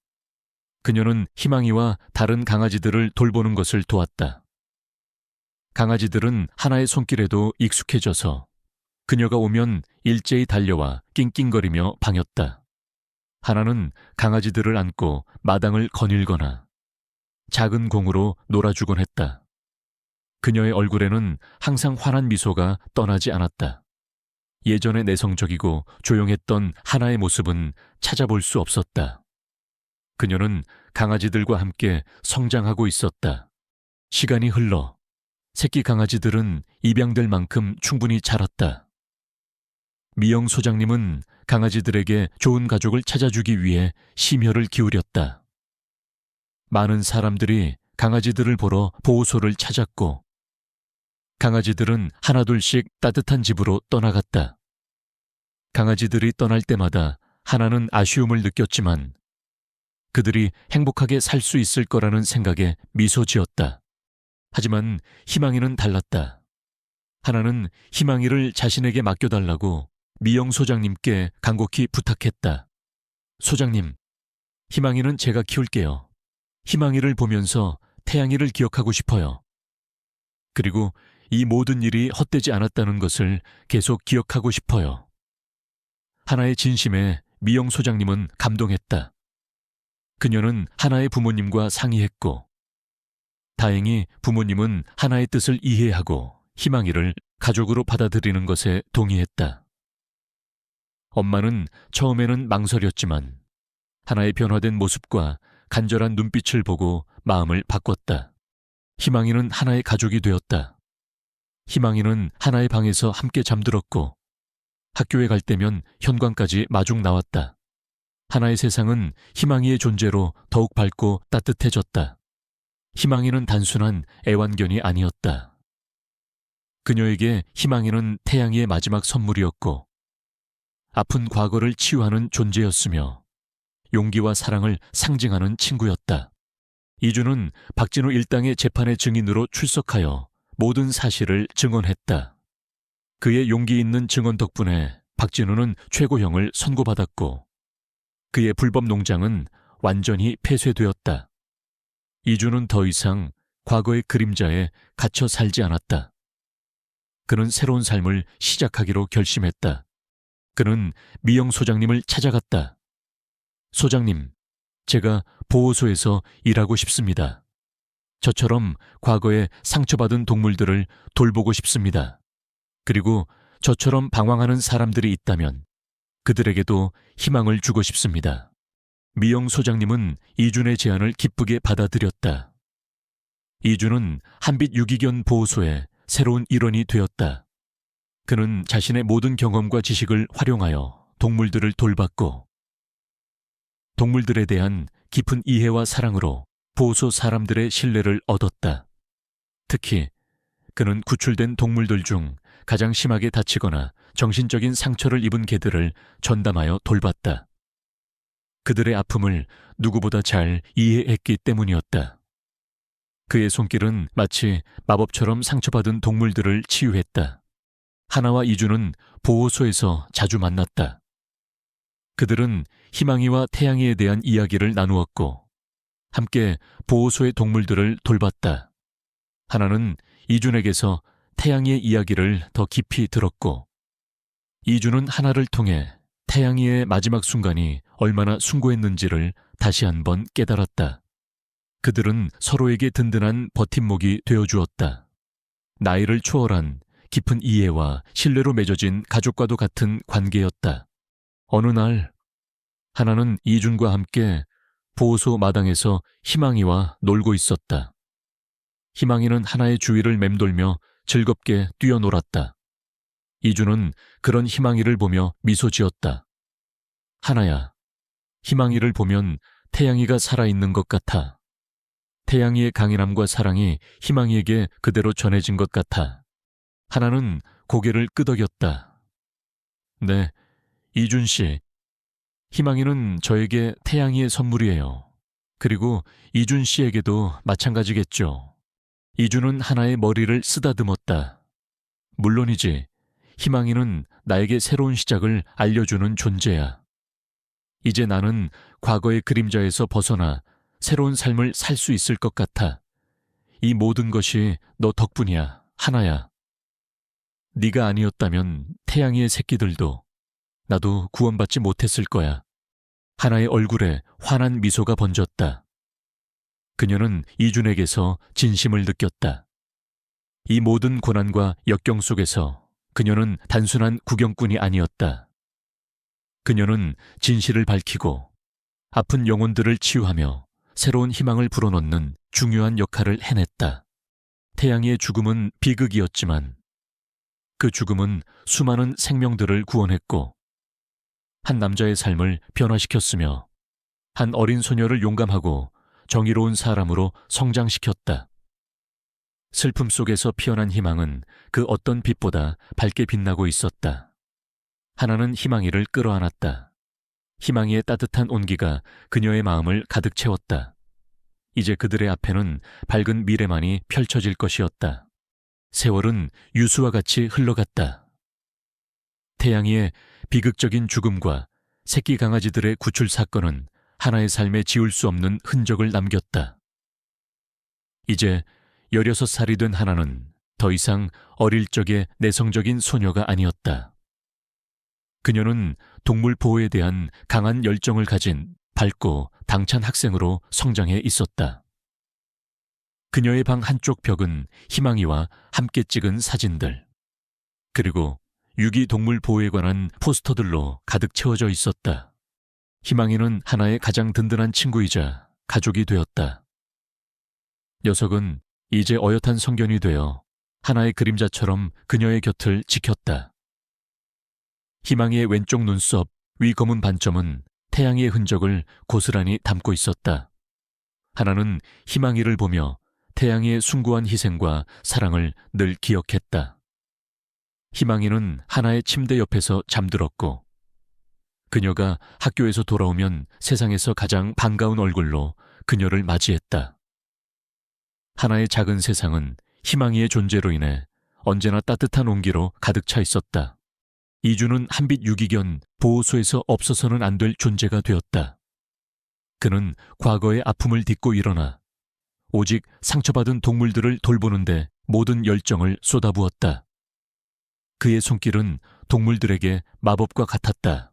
그녀는 희망이와 다른 강아지들을 돌보는 것을 도왔다. 강아지들은 하나의 손길에도 익숙해져서 그녀가 오면 일제히 달려와 낑낑거리며 방였다. 하나는 강아지들을 안고 마당을 거닐거나 작은 공으로 놀아주곤 했다. 그녀의 얼굴에는 항상 환한 미소가 떠나지 않았다. 예전의 내성적이고 조용했던 하나의 모습은 찾아볼 수 없었다. 그녀는 강아지들과 함께 성장하고 있었다. 시간이 흘러 새끼 강아지들은 입양될 만큼 충분히 자랐다. 미영 소장님은 강아지들에게 좋은 가족을 찾아주기 위해 심혈을 기울였다. 많은 사람들이 강아지들을 보러 보호소를 찾았고 강아지들은 하나둘씩 따뜻한 집으로 떠나갔다. 강아지들이 떠날 때마다 하나는 아쉬움을 느꼈지만 그들이 행복하게 살 수 있을 거라는 생각에 미소 지었다. 하지만 희망이는 달랐다. 하나는 희망이를 자신에게 맡겨달라고 미영 소장님께 간곡히 부탁했다. 소장님, 희망이는 제가 키울게요. 희망이를 보면서 태양이를 기억하고 싶어요. 그리고 이 모든 일이 헛되지 않았다는 것을 계속 기억하고 싶어요. 하나의 진심에 미영 소장님은 감동했다. 그녀는 하나의 부모님과 상의했고, 다행히 부모님은 하나의 뜻을 이해하고 희망이를 가족으로 받아들이는 것에 동의했다. 엄마는 처음에는 망설였지만 하나의 변화된 모습과 간절한 눈빛을 보고 마음을 바꿨다. 희망이는 하나의 가족이 되었다. 희망이는 하나의 방에서 함께 잠들었고 학교에 갈 때면 현관까지 마중 나왔다. 하나의 세상은 희망이의 존재로 더욱 밝고 따뜻해졌다. 희망이는 단순한 애완견이 아니었다. 그녀에게 희망이는 태양이의 마지막 선물이었고 아픈 과거를 치유하는 존재였으며 용기와 사랑을 상징하는 친구였다. 이주는 박진우 일당의 재판의 증인으로 출석하여 모든 사실을 증언했다. 그의 용기 있는 증언 덕분에 박진우는 최고형을 선고받았고 그의 불법 농장은 완전히 폐쇄되었다. 이주는 더 이상 과거의 그림자에 갇혀 살지 않았다. 그는 새로운 삶을 시작하기로 결심했다. 그는 미영 소장님을 찾아갔다. 소장님, 제가 보호소에서 일하고 싶습니다. 저처럼 과거에 상처받은 동물들을 돌보고 싶습니다. 그리고 저처럼 방황하는 사람들이 있다면 그들에게도 희망을 주고 싶습니다. 미영 소장님은 이준의 제안을 기쁘게 받아들였다. 이준은 한빛 유기견 보호소의 새로운 일원이 되었다. 그는 자신의 모든 경험과 지식을 활용하여 동물들을 돌봤고 동물들에 대한 깊은 이해와 사랑으로 보호소 사람들의 신뢰를 얻었다. 특히 그는 구출된 동물들 중 가장 심하게 다치거나 정신적인 상처를 입은 개들을 전담하여 돌봤다. 그들의 아픔을 누구보다 잘 이해했기 때문이었다. 그의 손길은 마치 마법처럼 상처받은 동물들을 치유했다. 하나와 이주는 보호소에서 자주 만났다. 그들은 희망이와 태양이에 대한 이야기를 나누었고 함께 보호소의 동물들을 돌봤다. 하나는 이준에게서 태양이의 이야기를 더 깊이 들었고 이준은 하나를 통해 태양이의 마지막 순간이 얼마나 숭고했는지를 다시 한번 깨달았다. 그들은 서로에게 든든한 버팀목이 되어주었다. 나이를 초월한 깊은 이해와 신뢰로 맺어진 가족과도 같은 관계였다. 어느 날 하나는 이준과 함께 보호소 마당에서 희망이와 놀고 있었다. 희망이는 하나의 주위를 맴돌며 즐겁게 뛰어놀았다. 이준은 그런 희망이를 보며 미소 지었다. 하나야, 희망이를 보면 태양이가 살아있는 것 같아. 태양이의 강인함과 사랑이 희망이에게 그대로 전해진 것 같아. 하나는 고개를 끄덕였다. 네, 이준 씨. 희망이는 저에게 태양이의 선물이에요. 그리고 이준 씨에게도 마찬가지겠죠. 이준은 하나의 머리를 쓰다듬었다. 물론이지. 희망이는 나에게 새로운 시작을 알려주는 존재야. 이제 나는 과거의 그림자에서 벗어나 새로운 삶을 살 수 있을 것 같아. 이 모든 것이 너 덕분이야, 하나야. 네가 아니었다면 태양이의 새끼들도 나도 구원받지 못했을 거야. 하나의 얼굴에 환한 미소가 번졌다. 그녀는 이준에게서 진심을 느꼈다. 이 모든 고난과 역경 속에서 그녀는 단순한 구경꾼이 아니었다. 그녀는 진실을 밝히고 아픈 영혼들을 치유하며 새로운 희망을 불어넣는 중요한 역할을 해냈다. 태양이의 죽음은 비극이었지만 그 죽음은 수많은 생명들을 구원했고 한 남자의 삶을 변화시켰으며 한 어린 소녀를 용감하고 정의로운 사람으로 성장시켰다. 슬픔 속에서 피어난 희망은 그 어떤 빛보다 밝게 빛나고 있었다. 하나는 희망이를 끌어안았다. 희망이의 따뜻한 온기가 그녀의 마음을 가득 채웠다. 이제 그들의 앞에는 밝은 미래만이 펼쳐질 것이었다. 세월은 유수와 같이 흘러갔다. 태양이의 비극적인 죽음과 새끼 강아지들의 구출 사건은 하나의 삶에 지울 수 없는 흔적을 남겼다. 이제 16살이 된 하나는 더 이상 어릴 적의 내성적인 소녀가 아니었다. 그녀는 동물 보호에 대한 강한 열정을 가진 밝고 당찬 학생으로 성장해 있었다. 그녀의 방 한쪽 벽은 희망이와 함께 찍은 사진들, 그리고 유기동물 보호에 관한 포스터들로 가득 채워져 있었다. 희망이는 하나의 가장 든든한 친구이자 가족이 되었다. 녀석은 이제 어엿한 성견이 되어 하나의 그림자처럼 그녀의 곁을 지켰다. 희망이의 왼쪽 눈썹 위 검은 반점은 태양의 흔적을 고스란히 담고 있었다. 하나는 희망이를 보며 태양의 숭고한 희생과 사랑을 늘 기억했다. 희망이는 하나의 침대 옆에서 잠들었고, 그녀가 학교에서 돌아오면 세상에서 가장 반가운 얼굴로 그녀를 맞이했다. 하나의 작은 세상은 희망이의 존재로 인해 언제나 따뜻한 온기로 가득 차 있었다. 이주는 한빛 유기견 보호소에서 없어서는 안 될 존재가 되었다. 그는 과거의 아픔을 딛고 일어나 오직 상처받은 동물들을 돌보는데 모든 열정을 쏟아부었다. 그의 손길은 동물들에게 마법과 같았다.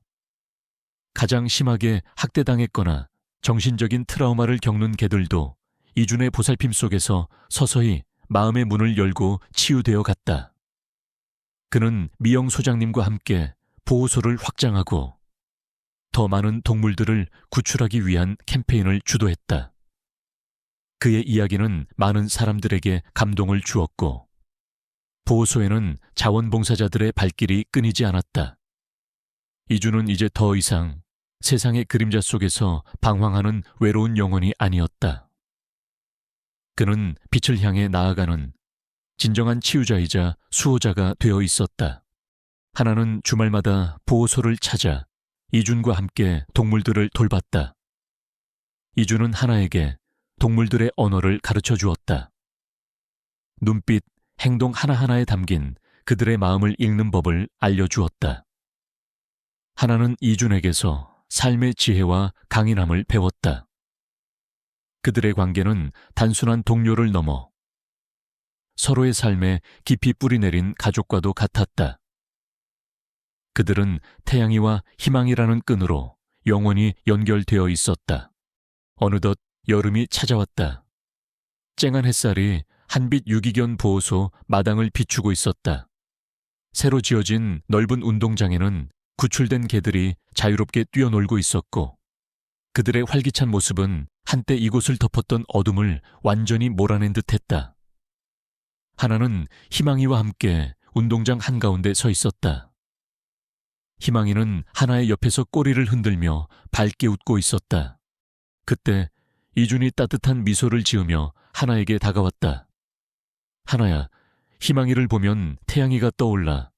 가장 심하게 학대당했거나 정신적인 트라우마를 겪는 개들도 이준의 보살핌 속에서 서서히 마음의 문을 열고 치유되어 갔다. 그는 미영 소장님과 함께 보호소를 확장하고 더 많은 동물들을 구출하기 위한 캠페인을 주도했다. 그의 이야기는 많은 사람들에게 감동을 주었고, 보호소에는 자원봉사자들의 발길이 끊이지 않았다. 이주는 이제 더 이상 세상의 그림자 속에서 방황하는 외로운 영혼이 아니었다. 그는 빛을 향해 나아가는 진정한 치유자이자 수호자가 되어 있었다. 하나는 주말마다 보호소를 찾아 이준과 함께 동물들을 돌봤다. 이준은 하나에게 동물들의 언어를 가르쳐 주었다. 눈빛, 행동 하나하나에 담긴 그들의 마음을 읽는 법을 알려주었다. 하나는 이준에게서 삶의 지혜와 강인함을 배웠다. 그들의 관계는 단순한 동료를 넘어 서로의 삶에 깊이 뿌리내린 가족과도 같았다. 그들은 태양이와 희망이라는 끈으로 영원히 연결되어 있었다. 어느덧 여름이 찾아왔다. 쨍한 햇살이 한빛 유기견 보호소 마당을 비추고 있었다. 새로 지어진 넓은 운동장에는 구출된 개들이 자유롭게 뛰어놀고 있었고, 그들의 활기찬 모습은 한때 이곳을 덮었던 어둠을 완전히 몰아낸 듯했다. 하나는 희망이와 함께 운동장 한가운데 서 있었다. 희망이는 하나의 옆에서 꼬리를 흔들며 밝게 웃고 있었다. 그때 이준이 따뜻한 미소를 지으며 하나에게 다가왔다. 하나야, 희망이를 보면 태양이가 떠올라.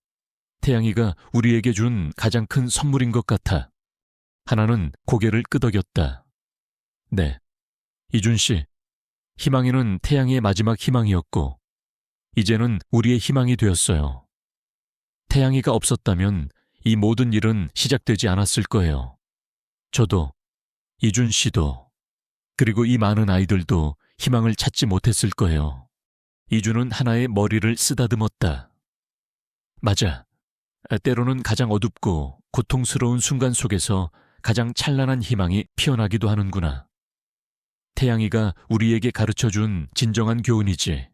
태양이가 우리에게 준 가장 큰 선물인 것 같아. 하나는 고개를 끄덕였다. 네, 이준 씨. 희망이는 태양이의 마지막 희망이었고, 이제는 우리의 희망이 되었어요. 태양이가 없었다면 이 모든 일은 시작되지 않았을 거예요. 저도, 이준 씨도, 그리고 이 많은 아이들도 희망을 찾지 못했을 거예요. 이준은 하나의 머리를 쓰다듬었다. 맞아. 때로는 가장 어둡고 고통스러운 순간 속에서 가장 찬란한 희망이 피어나기도 하는구나. 태양이가 우리에게 가르쳐준 진정한 교훈이지.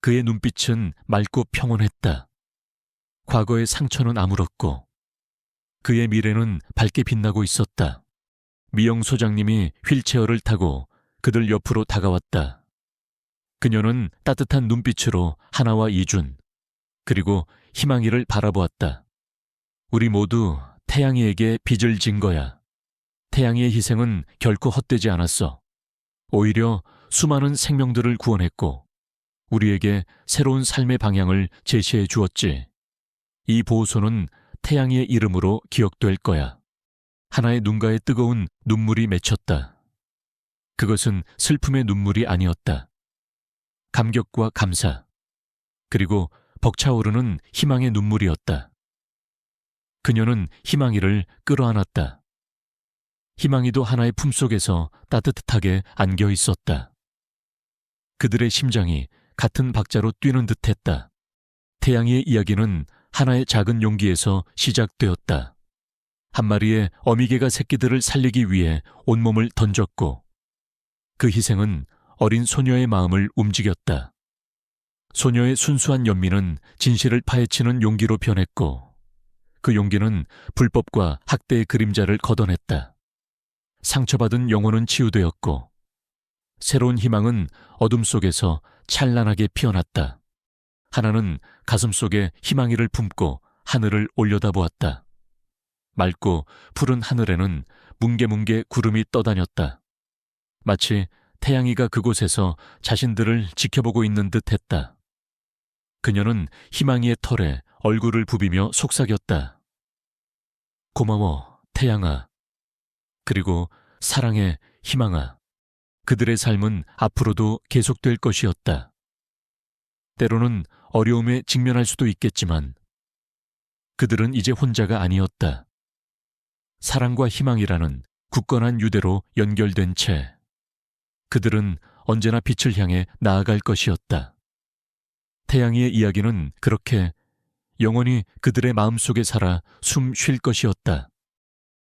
그의 눈빛은 맑고 평온했다. 과거의 상처는 아물었고 그의 미래는 밝게 빛나고 있었다. 미영 소장님이 휠체어를 타고 그들 옆으로 다가왔다. 그녀는 따뜻한 눈빛으로 하나와 이준, 그리고 희망이를 바라보았다. 우리 모두 태양이에게 빚을 진 거야. 태양이의 희생은 결코 헛되지 않았어. 오히려 수많은 생명들을 구원했고 우리에게 새로운 삶의 방향을 제시해 주었지. 이 보호소는 태양이의 이름으로 기억될 거야. 하나의 눈가에 뜨거운 눈물이 맺혔다. 그것은 슬픔의 눈물이 아니었다. 감격과 감사, 그리고 벅차오르는 희망의 눈물이었다. 그녀는 희망이를 끌어안았다. 희망이도 하나의 품속에서 따뜻하게 안겨 있었다. 그들의 심장이 같은 박자로 뛰는 듯했다. 태양이의 이야기는 하나의 작은 용기에서 시작되었다. 한 마리의 어미개가 새끼들을 살리기 위해 온몸을 던졌고 그 희생은 어린 소녀의 마음을 움직였다. 소녀의 순수한 연민은 진실을 파헤치는 용기로 변했고 그 용기는 불법과 학대의 그림자를 걷어냈다. 상처받은 영혼은 치유되었고 새로운 희망은 어둠 속에서 찬란하게 피어났다. 하나는 가슴 속에 희망이를 품고 하늘을 올려다보았다. 맑고 푸른 하늘에는 뭉게뭉게 구름이 떠다녔다. 마치 태양이가 그곳에서 자신들을 지켜보고 있는 듯했다. 그녀는 희망이의 털에 얼굴을 부비며 속삭였다. 고마워, 태양아. 그리고 사랑해, 희망아. 그들의 삶은 앞으로도 계속될 것이었다. 때로는 어려움에 직면할 수도 있겠지만 그들은 이제 혼자가 아니었다. 사랑과 희망이라는 굳건한 유대로 연결된 채 그들은 언제나 빛을 향해 나아갈 것이었다. 태양이의 이야기는 그렇게 영원히 그들의 마음속에 살아 숨 쉴 것이었다.